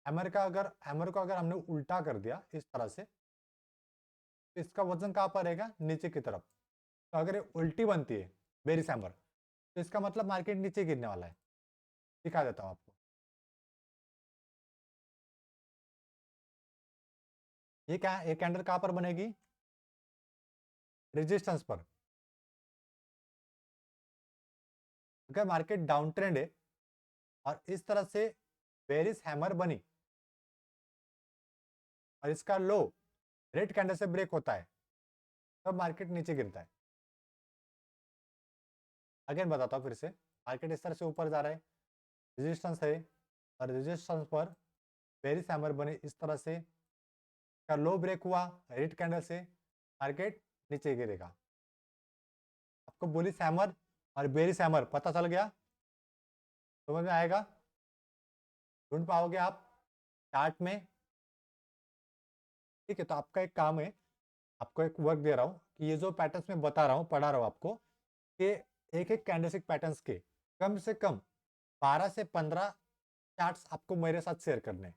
हैमर को अगर हमने उल्टा कर दिया इस तरह से, तो इसका वजन कहाँ पर रहेगा? नीचे की तरफ। तो अगर ये उल्टी बनती है बेयरिश हैमर, तो इसका मतलब मार्केट नीचे गिरने वाला है। दिखा देता हूँ आपको। ये क्या है? ये कैंडल कहाँ पर बनेगी? रेजिस्टेंस पर। अगर मार्केट डाउन ट्रेंड है और इस तरह से बेयरिश हैमर बनी और इसका लो रेड कैंडल से ब्रेक होता है, तब मार्केट नीचे गिरता है। अगेन बताता हूँ फिर से, मार्केट इस तरह से ऊपर जा रहा है, रेजिस्टेंस है, और रेजिस्टेंस पर बेयरिश हैमर बने इस तरह से, का लो ब्रेक हुआ रेड कैंडल से, मार्केट नीचे गिरेगा। आपको बुलिश हैमर और बेयरिश हैमर पता चल गया? समझ में आएगा? ढूंढ पाओगे आप चार्ट में? ठीक है, तो आपका एक काम है, आपको एक वर्क दे रहा हूँ कि ये जो पैटर्न्स मैं बता रहा हूँ, पढ़ा रहा हूँ आपको, कि एक एक कैंडलस्टिक पैटर्न्स के कम से कम 12 से 15 चार्ट्स आपको मेरे साथ शेयर करने हैं।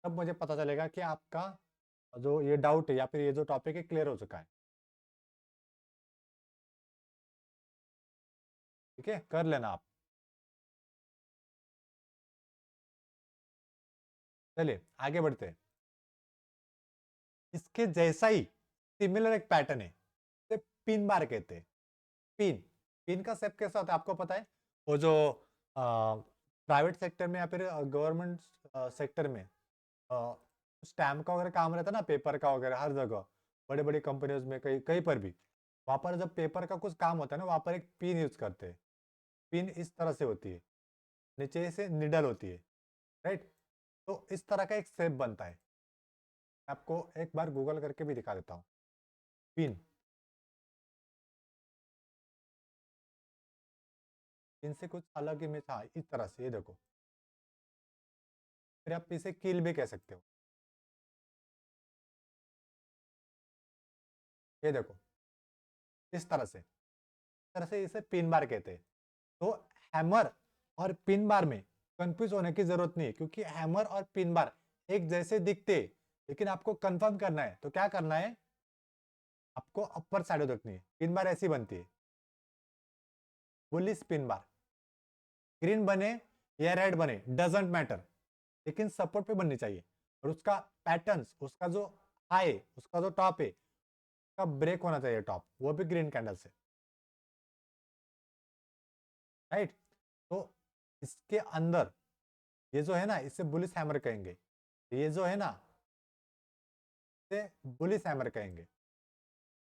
तब मुझे पता चलेगा कि आपका जो ये डाउट है या फिर ये जो टॉपिक है क्लियर हो चुका है। ठीक है, कर लेना आप। चलिए आगे बढ़ते हैं। इसके जैसा ही सिमिलर एक पैटर्न है, इसे पिन बार कहते हैं। पिन पिन का शेप कैसा होता है आपको पता है? वो जो प्राइवेट सेक्टर में या फिर गवर्नमेंट सेक्टर में स्टैम्प का वगैरह काम रहता है ना, पेपर का वगैरह, हर जगह बड़े बड़ी कंपनीज में, कहीं कहीं पर भी, वहाँ पर जब पेपर का कुछ काम होता है ना, वहाँ पर एक पिन यूज करते हैं। पिन इस तरह से होती है, नीचे से निडल होती है, राइट। तो इस तरह का एक शेप बनता है। आपको एक बार गूगल करके भी दिखा देता हूँ। पिन इनसे कुछ अलग इमेज, हाँ इस तरह से, ये देखो। फिर आप इसे कील भी कह सकते हो, ये देखो इस तरह से इसे पिन बार कहते हैं। तो हैमर और पिन बार में कंफ्यूज होने की जरूरत नहीं है, क्योंकि हैमर और पिन बार एक जैसे दिखते हैं, लेकिन आपको कंफर्म करना है तो क्या करना है, आपको अपर साइड देखनी है। पिन बार ऐसी बनती है, बुलिश पिन बार, ग्रीन बने या रेड बने डजेंट मैटर, लेकिन सपोर्ट पे बननी चाहिए। और उसका पैटर्न्स, उसका जो हाई, उसका जो टॉप है, उसका ब्रेक होना चाहिए टॉप, वो भी ग्रीन कैंडल से, राइट। तो इसके अंदर ये जो है ना, इसे बुलिश हैमर कहेंगे। ये जो है ना, इसे बुलिश हैमर कहेंगे।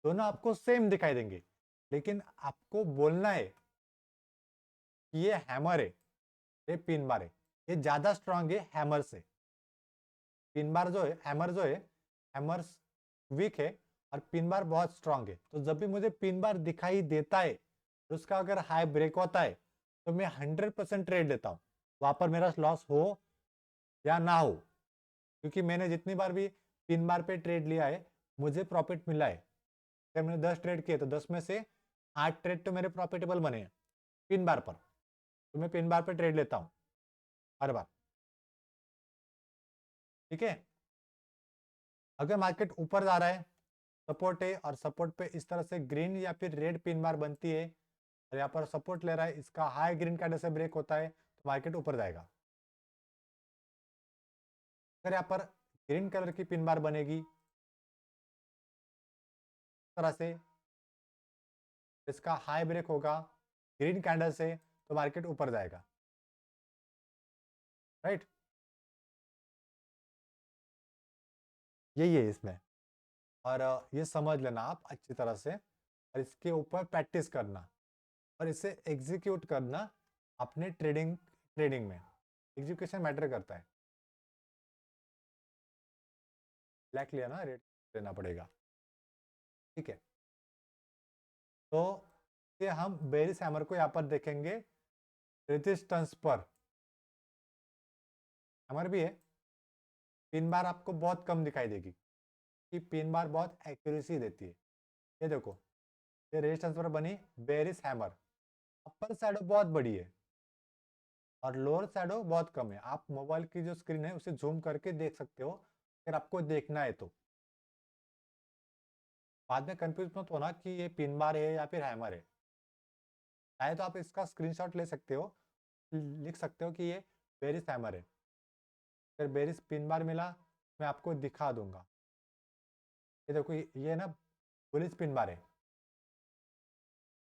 दोनों आपको सेम दिखाई देंगे, लेकिन आपको बोलना है कि ये हैमर है, ये पिन बार है। ये ज्यादा स्ट्रांग है हैमर से। पिन बार जो है, हैमर जो है, हैमर वीक है और पिन बार बहुत स्ट्रांग है। तो जब भी मुझे पिन बार दिखाई देता है, तो उसका अगर हाई ब्रेक होता है, तो मैं 100% ट्रेड लेता हूँ, वहां पर मेरा लॉस हो या ना हो। क्योंकि मैंने जितनी बार भी पिन बार पे ट्रेड लिया है, मुझे प्रॉफिट मिला है। अगर मैंने 10 ट्रेड किए तो 10 में से 8 ट्रेड तो मेरे प्रॉफिटेबल बने हैं पिन बार पर। तो मैं पिन बार पे ट्रेड लेता हूँ हर बार, ठीक है। अगर मार्केट ऊपर जा रहा है, सपोर्ट है, और सपोर्ट पे इस तरह से ग्रीन या फिर रेड पिन बार बनती है, और यहाँ पर सपोर्ट ले रहा है, इसका हाई ग्रीन कैंडल से ब्रेक होता है, तो मार्केट ऊपर जाएगा। अगर यहाँ पर ग्रीन कलर की पिन बार बनेगी इस तरह से, इसका हाई ब्रेक होगा ग्रीन कैंडल से, तो मार्केट ऊपर जाएगा, राइट। यही है इसमें। और ये समझ लेना आप अच्छी तरह से, और इसके ऊपर प्रैक्टिस करना, और इसे एग्जीक्यूट करना अपने ट्रेडिंग ट्रेडिंग में। एग्जीक्यूशन मैटर करता है। ब्लैक लिया ना, रेड लेना पड़ेगा, ठीक है। तो ये हम बेरिस हैमर को यहाँ पर देखेंगे रेजिस्टेंस पर। हैमर भी है, पिन बार आपको बहुत कम दिखाई देगी, कि पिन बार बहुत एक्यूरेसी देती है। ये देखो, ये रेजिस्टेंस पर बनी बेरिस हैमर, अपर शैडो बहुत बड़ी है और लोअर शैडो बहुत कम है। आप मोबाइल की जो स्क्रीन है उसे जूम करके देख सकते हो, अगर आपको देखना है तो। बाद में कंफ्यूज मत होना कि ये पिन बार है या फिर हैमर है। चाहे तो आप इसका स्क्रीनशॉट ले सकते हो, लिख सकते हो कि ये बेरिस हैमर है। अगर बेरिस पिन बार मिला, मैं आपको दिखा दूंगा। ये देखो, ये ना बुलिश पिन बार है,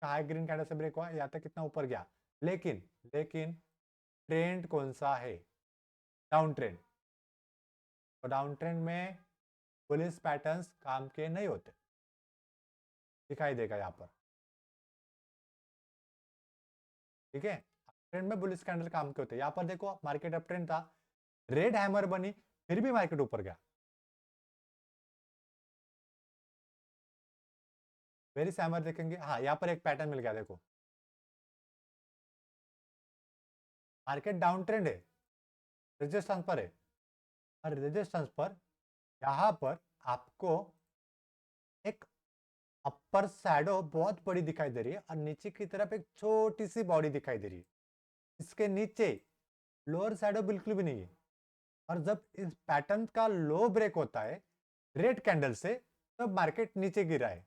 हाई ग्रीन कैंडल से ब्रेक हुआ, यहाँ तक कितना ऊपर गया, लेकिन लेकिन ट्रेंड कौन सा है, डाउन ट्रेंड। और डाउन ट्रेंड में बुलिश पैटर्न्स काम के नहीं होते, दिखाई देगा यहाँ पर, ठीक है। ट्रेंड में बुलिश कैंडल काम के होते हैं। यहाँ पर देखो, मार्केट अप ट्रेंड था, रेड हैमर बनी, फिर भी मार्केट ऊपर गया। बेरिस हैमर देखेंगे, हाँ यहाँ पर एक पैटर्न मिल गया, देखो मार्केट डाउन ट्रेंड है, रेजिस्टेंस पर है, और रेजिस्टेंस पर यहाँ पर आपको एक अपर शैडो बहुत बड़ी दिखाई दे रही है, और नीचे की तरफ एक छोटी सी बॉडी दिखाई दे रही है। इसके नीचे लोअर शैडो बिल्कुल भी नहीं है। और जब इस पैटर्न का लो ब्रेक होता है रेड कैंडल से, तब मार्केट नीचे गिरा है।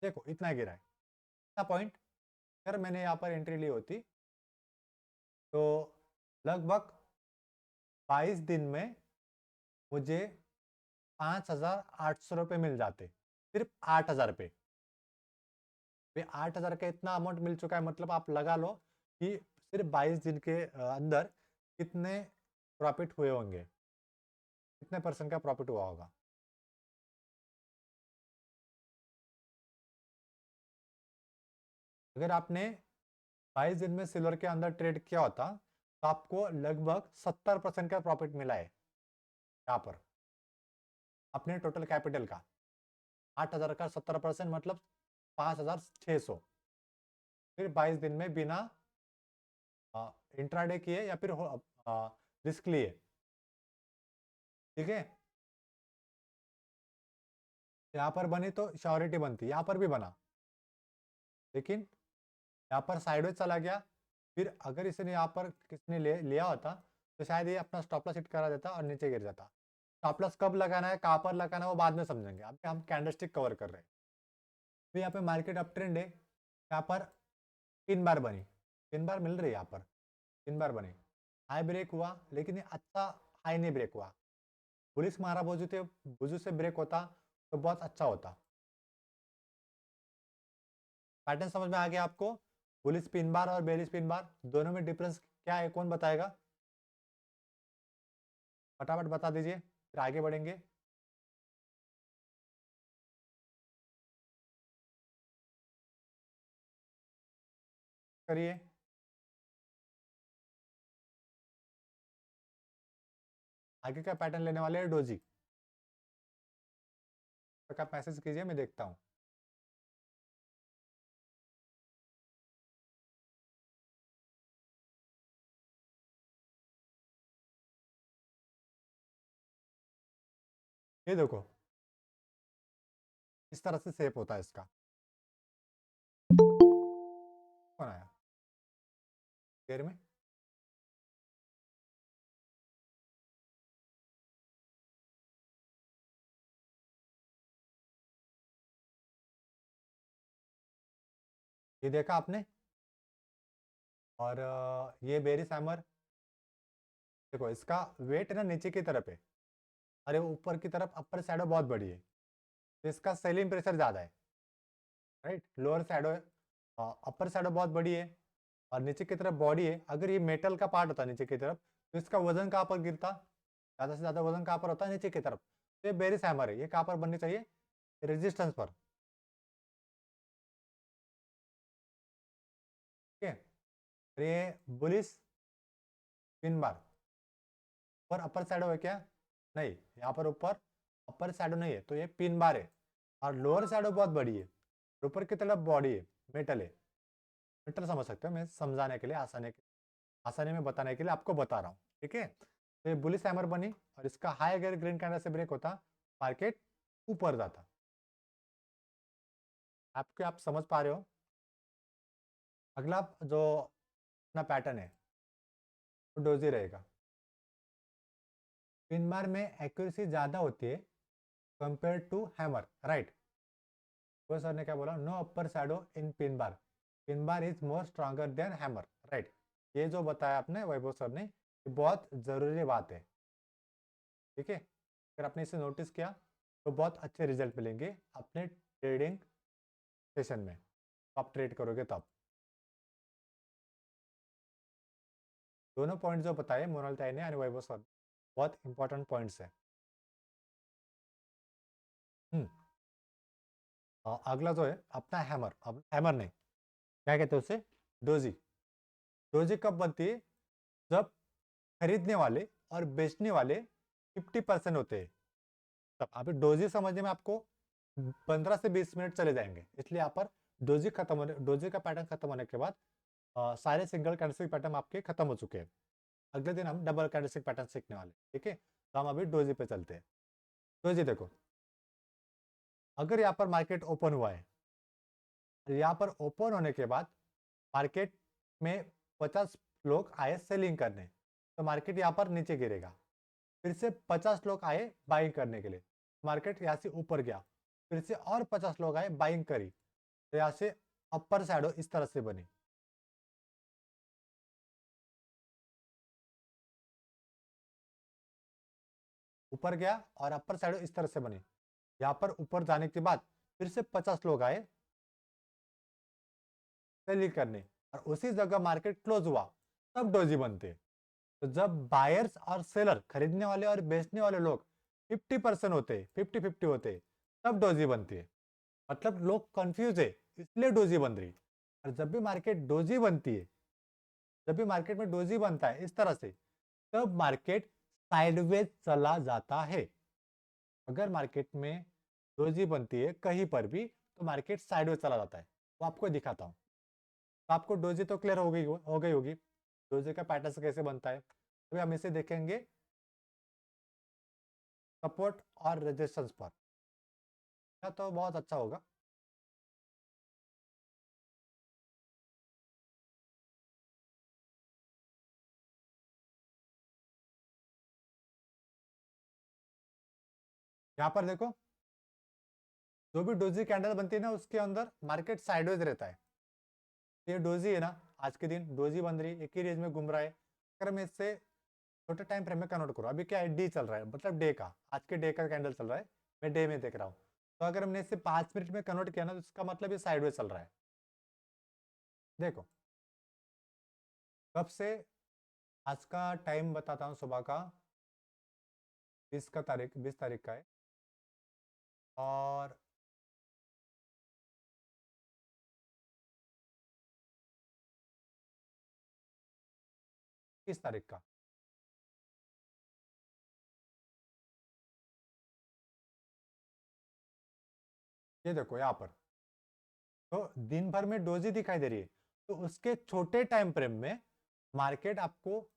देखो इतना गिरा है, इतना पॉइंट। अगर मैंने यहाँ पर एंट्री ली होती, तो लगभग 22 दिन में मुझे 5,800 रुपये मिल जाते, सिर्फ 8,000 रुपये। 8,000 का इतना अमाउंट मिल चुका है, मतलब आप लगा लो कि सिर्फ 22 दिन के अंदर कितने प्रॉफिट हुए होंगे, कितने परसेंट का प्रॉफिट हुआ होगा। अगर आपने 22 दिन में सिल्वर के अंदर ट्रेड किया होता, तो आपको लगभग 70% का प्रॉफिट मिला है यहाँ पर अपने टोटल कैपिटल का। 8,000 का 70% मतलब 5,600। फिर 22 दिन में बिना इंट्राडे किए या फिर रिस्क लिए। ठीक है, यहाँ पर बनी तो श्योरिटी बनती, यहाँ पर भी बना, लेकिन यहाँ पर साइडवेज चला गया। फिर अगर इसने यहाँ पर किसने लिया होता तो शायद ये अपना स्टॉप लॉस हिट करा देता और नीचे गिर जाता। स्टॉप लॉस कब लगाना है, कहाँ पर लगाना है, वो बाद में समझेंगे। अभी हम कैंडलस्टिक कवर कर रहे हैं। फिर यहाँ पे मार्केट अप ट्रेंड है, यहाँ पर 3 बार बनी, 3 बार मिल रही है, यहाँ पर 3 बार बनी। हाई ब्रेक हुआ, लेकिन ये अच्छा हाई नहीं ब्रेक हुआ। पुलिस मारा बुजू से ब्रेक होता तो बहुत अच्छा होता। पैटर्न समझ में आ गया आपको? बुलिश पिन बार और बेरिश पिन बार दोनों में डिफरेंस क्या है, कौन बताएगा? फटाफट बता दीजिए, फिर आगे बढ़ेंगे। करिए। आगे का पैटर्न लेने वाले हैं डोजी का, मैसेज कीजिए, मैं देखता हूँ। ये देखो इस तरह से शेप होता है इसका। कौन आया देर में? ये देखा आपने? और ये बेरिस हैमर देखो, इसका वेट है ना नीचे की तरफ है, अरे ऊपर की तरफ अपर शैडो बहुत बड़ी है, तो इसका सेलिंग प्रेशर ज़्यादा है। राइट, लोअर शैडो है, अपर शैडो बहुत बड़ी है और नीचे की तरफ बॉडी है। अगर ये मेटल का पार्ट होता नीचे की तरफ तो इसका वजन कहाँ पर गिरता? ज़्यादा से ज़्यादा वजन कहाँ पर होता है? नीचे की तरफ। तो ये बेरिस हैमर है, ये कहाँ पर बननी चाहिए? रेजिस्टेंस पर। ठीक है, ये बुलिश पिन बार और अपर शैडो है क्या? नहीं, यहाँ पर ऊपर अपर शैडो नहीं है, तो ये पिन बार है। और लोअर शैडो बहुत बड़ी है, ऊपर की तरफ बॉडी है, मेटल है। मेटल समझ सकते हो, मैं समझाने के लिए आसानी में बताने के लिए आपको बता रहा हूँ। ठीक है, तो ये बुलिश हैमर बनी और इसका हाई अगर ग्रीन कैंडल से ब्रेक होता, मार्केट ऊपर जाता। आपके आप समझ पा रहे हो? अगला जो अपना पैटर्न है वो डोजी रहेगा। पिन बार में एक्यूरेसी ज़्यादा होती है कंपेयर टू हैमर, राइट? वो सर ने क्या बोला? No upper shadow in pin bar, pin bar is more stronger than hammer, right? ये जो बताया आपने वैभव सर ने, ये बहुत ज़रूरी बात है। ठीक है, अगर आपने इसे नोटिस किया तो बहुत अच्छे रिजल्ट मिलेंगे अपने ट्रेडिंग सेशन में, आप ट्रेड करोगे तब। दोनों पॉइंट जो बताए मोनल ताई ने और वैभव सर, बहुत इंपॉर्टेंट पॉइंट्स है। अगला जो है अपना हैमर, अब हैमर नहीं, क्या कहते हैं उसे? डोजी। डोजी कब बनती है? जब खरीदने वाले और बेचने वाले 50% होते हैं, तब अभी डोजी समझने में आपको 15 से 20 मिनट चले जाएंगे, इसलिए यहाँ पर डोजी का पैटर्न खत्म होने के बाद सारे सिंगल कैंडलस्टिक पैटर्न आपके खत्म हो चुके हैं। अगले दिन हम डबल कैंडलस्टिक पैटर्न सीखने वाले। ठीक है, तो हम अभी डोजी पे चलते हैं। डोजी देखो, अगर यहाँ पर मार्केट ओपन हुआ है, यहाँ पर ओपन होने के बाद मार्केट में 50 लोग आए सेलिंग करने, तो मार्केट यहाँ पर नीचे गिरेगा। फिर से 50 लोग आए बाइंग करने के लिए, मार्केट यहाँ से ऊपर गया। फिर से और 50 लोग आए बाइंग करी, तो यहाँ से अपर शैडो इस तरह से बनी। ऊपर गया और अपर शैडो इस तरह से बनी। यहाँ पर ऊपर जाने के बाद फिर से 50 लोग आए सेलिंग करने और उसी जगह मार्केट क्लोज हुआ, तब डोजी बनते। तो जब बायर्स और सेलर, खरीदने वाले और बेचने वाले लोग 50% होते, 50-50 होते, तब डोजी बनती है। मतलब लोग कंफ्यूज है, इसलिए डोजी बन रही। और जब भी मार्केट डोजी बनती है जब भी मार्केट में डोजी बनता है इस तरह से, तब मार्केट साइडवेज चला जाता है। अगर मार्केट में डोजी बनती है कहीं पर भी तो मार्केट साइडवेज चला जाता है। वो आपको दिखाता हूँ। तो आपको डोजी तो क्लियर हो गई होगी, डोजी का पैटर्न कैसे बनता है। अभी हम इसे देखेंगे सपोर्ट और रेजिस्टेंस पर, या तो बहुत अच्छा होगा। यहाँ पर देखो, जो भी डोजी कैंडल बनती है ना उसके अंदर मार्केट साइडवेज रहता है। ये डोजी है ना, आज के दिन डोजी बन रही है, एक ही रेंज में घूम रहा है। अगर मैं इससे छोटे टाइम फ्रेम में कन्वर्ट करूँ, अभी क्या है, डी चल रहा है, मतलब डे का, आज के डे का कैंडल चल रहा है, मैं डे में देख रहा हूँ। तो अगर हमने इसे 5 मिनट में कन्वर्ट किया ना तो इसका मतलब ये साइडवेज चल रहा है। देखो कब से, आज का टाइम बताता हूँ, सुबह का 20 तारीख का है, और 30 तारीख का। ये देखो यहाँ पर, तो दिन भर में डोजी दिखाई दे रही है, तो उसके छोटे टाइम फ्रेम में मार्केट आपको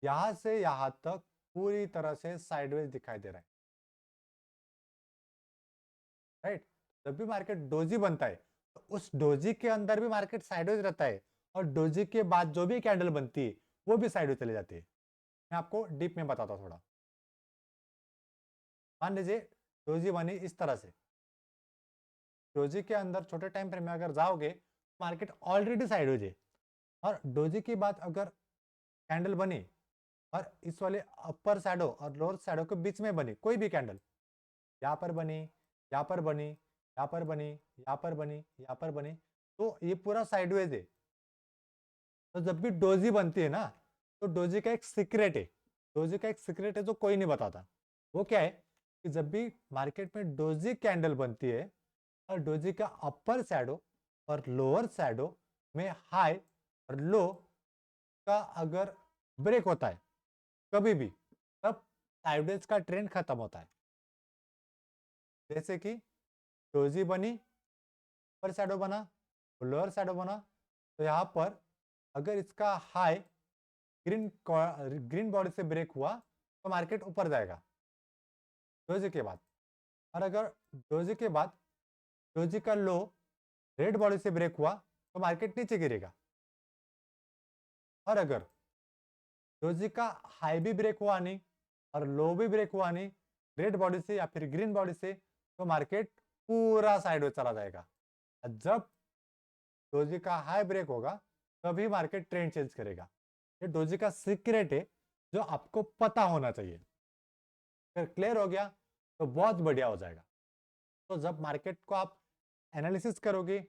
यहां से यहां तक पूरी तरह से साइडवेज दिखाई दे रहा है, राइट। जब भी मार्केट डोजी बनता है तो उस डोजी के अंदर भी मार्केट साइडवेज रहता है, और डोजी के बाद जो भी कैंडल बनती है वो भी साइडवेज चली जाती है। मैं आपको डीप में बताता हूँ थोड़ा। मान लीजिए डोजी बनी इस तरह से, डोजी के अंदर छोटे टाइम फ्रेम में अगर जाओगे मार्केट ऑलरेडी साइडवेज है। और डोजी के बाद अगर कैंडल बनी और इस वाले अपर शैडो और लोअर शैडो के बीच में बनी कोई भी कैंडल, यहाँ पर बनी, यहाँ पर बनी, यहाँ पर बनी, यहाँ पर बनी, यहाँ पर बनी, तो ये पूरा साइडवेज है। तो जब भी डोजी बनती है ना, तो डोजी का एक सीक्रेट है, डोजी का एक सीक्रेट है जो कोई नहीं बताता। वो क्या है कि जब भी मार्केट में डोजी कैंडल बनती है और डोजी का अपर शैडो और लोअर शैडो में हाई और लो का अगर ब्रेक होता है कभी भी, तब साइडवेज का ट्रेंड खत्म होता है। जैसे कि डोजी बनी, अपर शैडो बना, लोअर शैडो बना, तो यहाँ पर अगर इसका हाई ग्रीन ग्रीन बॉडी से ब्रेक हुआ तो मार्केट ऊपर जाएगा डोजी के बाद। और अगर डोजी के बाद डोजी का लो रेड बॉडी से ब्रेक हुआ तो मार्केट नीचे गिरेगा। और अगर डोजी का हाई भी ब्रेक हुआ नहीं और लो भी ब्रेक हुआ नहीं रेड बॉडी से या फिर ग्रीन बॉडी से, तो मार्केट पूरा साइडवेज चला जाएगा। जब डोजी का हाई ब्रेक होगा तभी मार्केट ट्रेंड चेंज करेगा। ये डोजी का सीक्रेट है जो आपको पता होना चाहिए। अगर क्लियर हो गया तो बहुत बढ़िया हो जाएगा। तो जब मार्केट को आप एनालिसिस करोगे,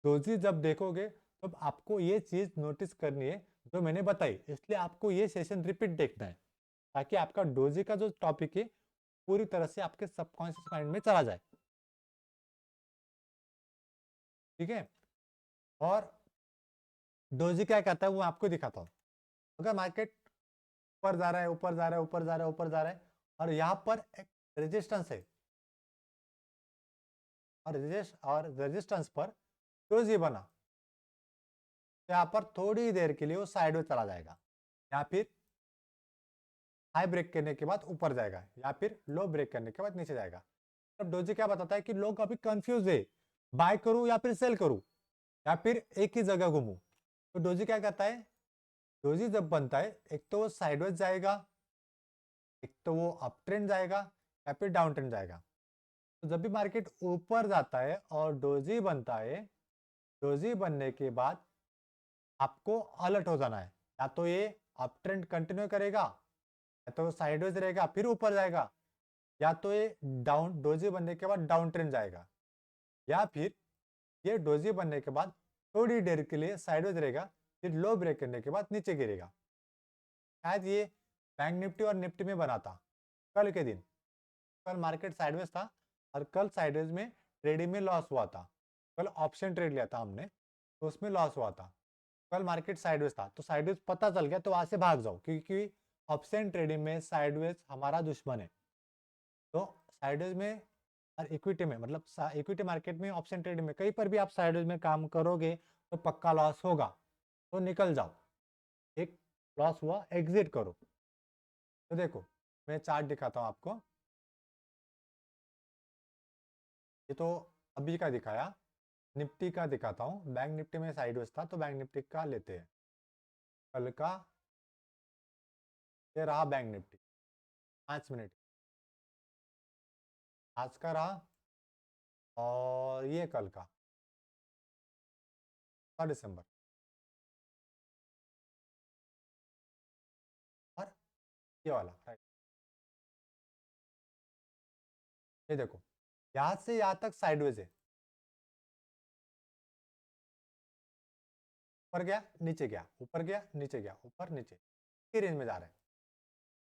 डोजी जब देखोगे, तब आपको ये चीज नोटिस करनी है जो मैंने बताई, इसलिए आपको ये सेशन रिपीट देखना है ताकि आपका डोजी का जो टॉपिक है पूरी तरह से आपके सबकॉन्शियस माइंड में चला जाए। ठीक है, और डोजी क्या कहता है वो आपको दिखाता हूँ। अगर मार्केट ऊपर जा रहा है, ऊपर जा रहा है, ऊपर जा रहा है, ऊपर जा रहा है, और यहाँ पर एक रेजिस्टेंस है, और रेजिस्टेंस पर डोजी बना, तो यहाँ पर थोड़ी देर के लिए वो साइड में चला जाएगा, या फिर हाई ब्रेक करने के बाद ऊपर जाएगा, या फिर लो ब्रेक करने के बाद नीचे जाएगा। तब डोजी क्या बताता है कि लोग अभी कंफ्यूज है, बाय करूं या फिर सेल करूं या फिर एक ही जगह घूमूं। तो डोजी क्या कहता है, डोजी जब बनता है एक तो वो साइडवेज जाएगा, एक तो वो अप ट्रेंड जाएगा या फिर डाउन ट्रेंड जाएगा। तो जब भी मार्केट ऊपर जाता है और डोजी बनता है, डोजी बनने के बाद आपको अलर्ट हो जाना है, या तो ये अप ट्रेंड कंटिन्यू करेगा, या तो साइडवेज रहेगा फिर ऊपर जाएगा, या तो ये डाउन डोजी बनने के बाद डाउन ट्रेंड जाएगा, या फिर ये डोजी बनने के बाद थोड़ी देर के लिए साइडवेज रहेगा फिर लो ब्रेक करने के बाद नीचे गिरेगा। शायद ये बैंक निफ्टी और निफ्टी में बना था कल के दिन। कल मार्केट साइडवेज था और कल साइडवेज में ट्रेडिंग में लॉस हुआ था। कल ऑप्शन ट्रेड लिया था हमने तो उसमें लॉस हुआ था। कल मार्केट साइडवेज था तो साइडवेज पता चल गया तो वहां से भाग जाओ, क्योंकि ऑप्शन ट्रेडिंग में साइडवेज हमारा दुश्मन है। तो साइडवेज में और इक्विटी में, मतलब इक्विटी मार्केट में, ऑप्शन ट्रेडिंग में, कहीं पर भी आप साइडवेज में काम करोगे तो पक्का लॉस होगा, तो निकल जाओ। एक लॉस हुआ, एग्जिट करो। तो देखो मैं चार्ट दिखाता हूँ आपको। ये तो अभी का दिखाया, निफ्टी का दिखाता हूँ। बैंक निफ्टी में साइडवेज था तो बैंक निफ्टी का लेते हैं। कल का ये रहा बैंक निफ्टी 5 मिनट, आज का रहा, और ये कल का 4 दिसंबर, और ये वाला राइट। ये देखो यहाँ से यहाँ तक साइडवेज है, ऊपर गया नीचे गया, ऊपर गया नीचे गया, ऊपर नीचे, की रेंज में जा रहा है।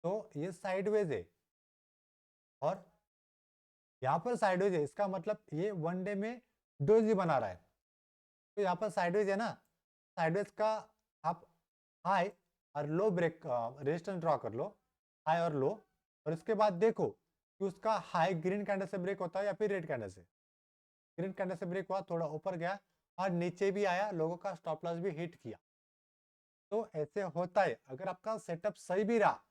तो ये साइडवेज है, और यहाँ पर साइडवेज है, इसका मतलब ये वन डे में डोजी बना रहा है। तो यहाँ पर साइडवेज है ना, साइडवेज का आप हाई और लो ब्रेक रेजिस्टेंस ड्रॉ कर लो, हाई और लो, और इसके बाद देखो कि उसका हाई ग्रीन कैंडल से ब्रेक होता है या फिर रेड कैंडल से। ग्रीन कैंडल से ब्रेक हुआ, थोड़ा ऊपर गया और नीचे भी आया, लोगों का स्टॉप लॉस भी हिट किया। तो ऐसे होता है, अगर आपका सेटअप सही भी रहा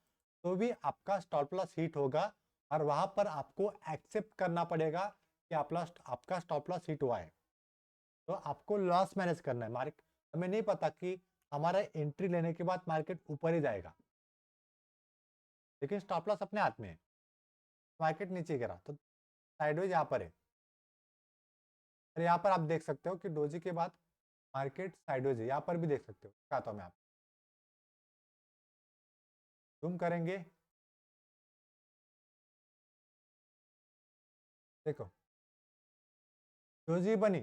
तो भी आपका स्टॉप लॉस हिट होगा, और वहां पर आपको एक्सेप्ट करना पड़ेगा कि आपका स्टॉप लॉस हिट हुआ है। तो आपको लॉस मैनेज करना है। मार्केट हमें नहीं पता कि हमारा एंट्री लेने के बाद मार्केट ऊपर ही जाएगा, लेकिन स्टॉप लॉस अपने हाथ में है। मार्केट नीचे गिरा तो साइडवेज यहाँ पर है, और यहाँ पर आप देख सकते हो कि डोजी के बाद मार्केट साइडवेज है। यहाँ पर भी देख सकते हो, दिखाता हूँ मैं आपको, जूम करेंगे, देखो डोजी बनी,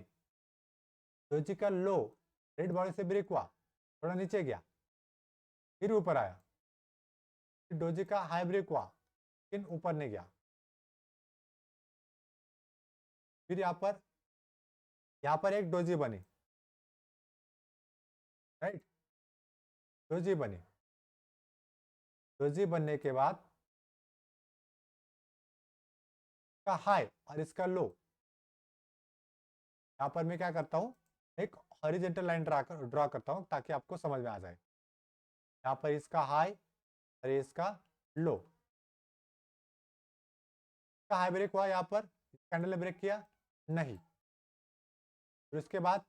डोजी का लो रेड बॉडी से ब्रेक हुआ, थोड़ा नीचे गया, फिर ऊपर आया, फिर डोजी का हाई ब्रेक हुआ, लेकिन ऊपर नहीं गया। फिर यहाँ पर एक डोजी बनी, राइट, डोजी बनी, डोजी बनने के बाद का हाई और इसका लो, यहाँ पर मैं क्या करता हूँ, एक हॉरिजॉन्टल लाइन ड्रॉ करता हूँ ताकि आपको समझ में आ जाए। यहाँ पर इसका हाई और इसका लो, इसका हाई ब्रेक हुआ, यहाँ पर कैंडल ने ब्रेक किया नहीं। फिर उसके बाद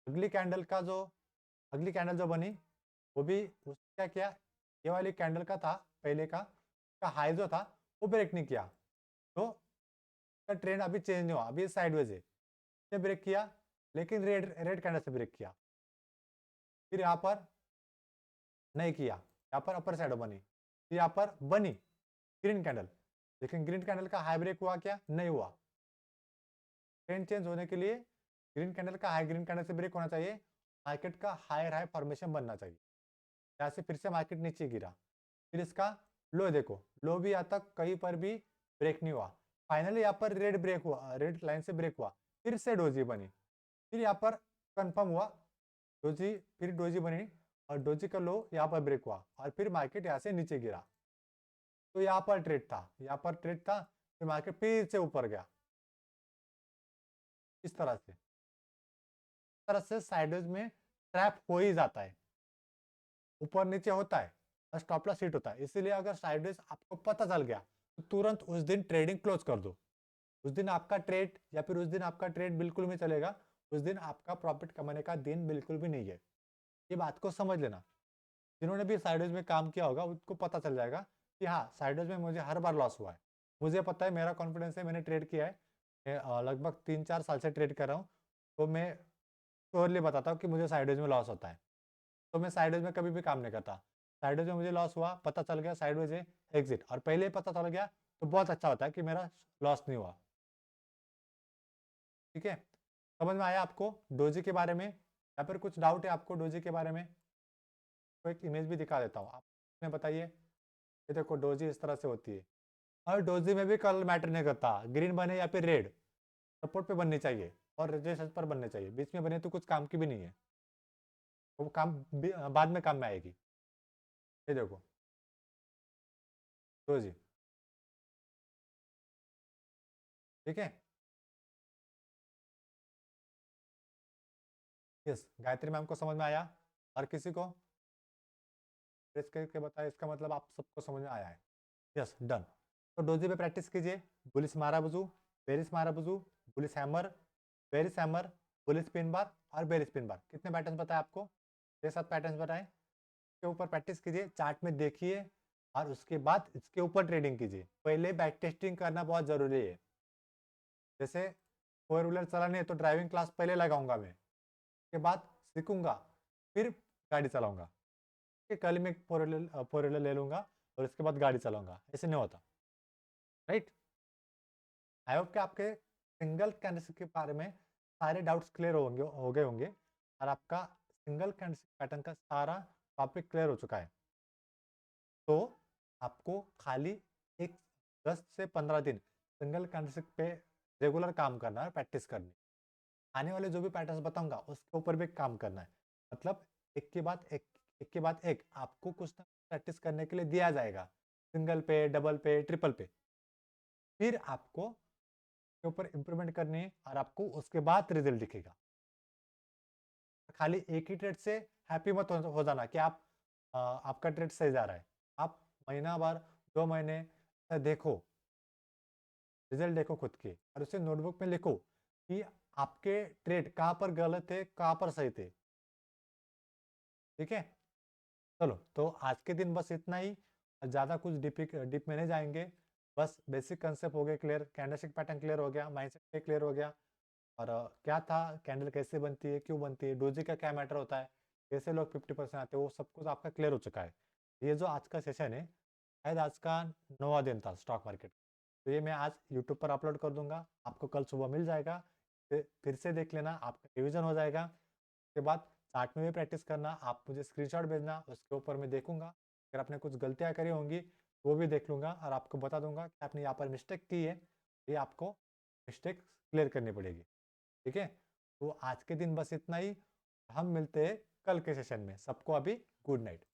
अगली कैंडल जो बनी, वो भी उसने क्या किया, ये वाली कैंडल का था पहले का हाई जो था वो ब्रेक नहीं किया, तो का ट्रेंड अभी चेंज नहीं हुआ, अभी साइडवेज है। इसने ब्रेक किया लेकिन रेड रेड कैंडल से ब्रेक किया, फिर यहाँ पर नहीं किया, यहाँ पर अपर साइड बनी, फिर यहाँ पर बनी ग्रीन कैंडल, लेकिन ग्रीन कैंडल का हाई ब्रेक हुआ क्या, नहीं हुआ। ट्रेंड चेंज होने के लिए ग्रीन कैंडल का हाई ग्रीन कैंडल से ब्रेक होना चाहिए, मार्केट का हायर हाई फॉर्मेशन बनना चाहिए। यहाँ से फिर से मार्केट नीचे गिरा, फिर इसका लो देखो, लो भी यहाँ तक कहीं पर भी ब्रेक नहीं हुआ। फाइनली यहाँ पर रेड ब्रेक हुआ, रेड लाइन से ब्रेक हुआ, फिर से डोजी बनी, फिर यहाँ पर कंफर्म हुआ डोजी, फिर डोजी बनी, और डोजी का लो यहाँ पर ब्रेक हुआ, और फिर मार्केट यहाँ से नीचे गिरा। तो यहाँ पर ट्रेड था, यहाँ पर ट्रेड था, फिर मार्केट फिर से ऊपर गया, इस तरह से साइडवेज में ट्रैप हो ही जाता है, ऊपर नीचे होता है और स्टॉप लॉस हिट होता है। इसीलिए अगर साइडवेज आपको पता चल गया तो तुरंत उस दिन ट्रेडिंग क्लोज कर दो। उस दिन आपका ट्रेड, या फिर उस दिन आपका ट्रेड बिल्कुल नहीं चलेगा, उस दिन आपका प्रॉफिट कमाने का दिन बिल्कुल भी नहीं है। ये बात को समझ लेना। जिन्होंने भी साइडवेज में काम किया होगा उसको पता चल जाएगा कि हाँ, साइडवेज में मुझे हर बार लॉस हुआ है। मुझे पता है, मेरा कॉन्फिडेंस है, मैंने ट्रेड किया है, मैं लगभग 3-4 साल से ट्रेड कर रहा हूँ, तो मैं श्योरली बताता हूँ कि मुझे साइडवेज में लॉस होता है। तो मैं साइडवेज में कभी भी काम नहीं करता। साइडवेज में मुझे लॉस हुआ, पता चल गया साइडवेज है, एग्जिट, और पहले ही पता चल गया तो बहुत अच्छा होता है कि मेरा लॉस नहीं हुआ। ठीक है, समझ में आया आपको डोजी के बारे में, या फिर कुछ डाउट है आपको डोजी के बारे में? तो एक इमेज भी दिखा देता हूँ, आप बताइए। ये देखो डोजी इस तरह से होती है, और डोजी में भी कलर मैटर नहीं करता, ग्रीन बने या फिर रेड, सपोर्ट पे बननी चाहिए और रेजिस्टेंस पर बनने चाहिए, बीच में बने तो कुछ काम की भी नहीं है। वो काम बाद में काम में आएगी। ये देखो, तो जी, ठीक है। यस, गायत्री मैम को समझ में आया? और किसी को प्रेस करके बताया, इसका मतलब आप सबको समझ में आया है। Yes, done. तो डोजी पे प्रैक्टिस कीजिए। Bullish marubozu, bearish marubozu, bullish hammer, bearish hammer, bullish pin bar और बेरिस पिन बार। कितने पैटर्न्स बताए आपको? 6-7 पैटर्न्स बताए। के ऊपर प्रैक्टिस कीजिए, चार्ट में देखिए और उसके बाद इसके ऊपर ट्रेडिंग कीजिए। पहले बैक टेस्टिंग करना बहुत ज़रूरी है। जैसे 4 व्हीलर चलाने है तो ड्राइविंग क्लास पहले लगाऊंगा मैं, उसके बाद सीखूंगा, फिर गाड़ी चलाऊंगा। कि कल मैं 4 व्हीलर ले लूंगा और उसके बाद गाड़ी चलाऊंगा, ऐसे नहीं होता। राइट। आई होप कि आपके सिंगल कैंडलस्टिक के बारे में सारे डाउट्स क्लियर हो गए होंगे और आपका सिंगल कैंडलस्टिक पैटर्न का सारा टॉपिक क्लियर हो चुका है। तो आपको खाली एक 10 से 15 दिन सिंगल कैंडलस्टिक पे रेगुलर काम करना है, प्रैक्टिस करनी। आने वाले जो भी पैटर्न्स बताऊंगा उसके ऊपर भी काम करना है। मतलब एक के बाद एक आपको कुछ ना प्रैक्टिस करने के लिए दिया जाएगा, सिंगल पे, डबल पे, ट्रिपल पे। फिर आपको के ऊपर इंप्रूवमेंट करनी है और आपको उसके बाद रिजल्ट दिखेगा। खाली एक ही ट्रेड से हैप्पी मत हो जाना कि आप आपका ट्रेड सही जा रहा है। आप महीना भर, 2 महीने देखो, रिजल्ट देखो खुद के और उसे नोटबुक में लिखो कि आपके ट्रेड कहाँ पर गलत थे, कहाँ पर सही थे। ठीक है। चलो, तो आज के दिन बस इतना ही। ज़्यादा कुछ डीप में नहीं जाएंगे। बस बेसिक कंसेप्ट हो गए क्लियर, कैंडलस्टिक पैटर्न क्लियर हो गया, माइंडसेट क्लियर हो गया, और क्या था कैंडल कैसे बनती है, क्यों बनती है, डोजी का क्या मैटर होता है, कैसे लोग 50% आते हैं, वो सब कुछ आपका क्लियर हो चुका है। ये जो आज का सेशन है, शायद आज का 9वां दिन था स्टॉक मार्केट। तो ये मैं आज यूट्यूब पर अपलोड कर दूंगा, आपको कल सुबह मिल जाएगा। फिर से देख लेना, आपका रिविजन हो जाएगा। उसके बाद चार्ट में भी प्रैक्टिस करना, आप मुझे स्क्रीनशॉट भेजना, उसके ऊपर मैं देखूंगा। अगर आपने कुछ गलतियाँ करी होंगी वो भी देख लूंगा और आपको बता दूंगा कि आपने यहाँ पर मिस्टेक की है, ये आपको मिस्टेक क्लियर करनी पड़ेगी। ठीक है। तो आज के दिन बस इतना ही। हम मिलते हैं कल के सेशन में। सबको अभी गुड नाइट।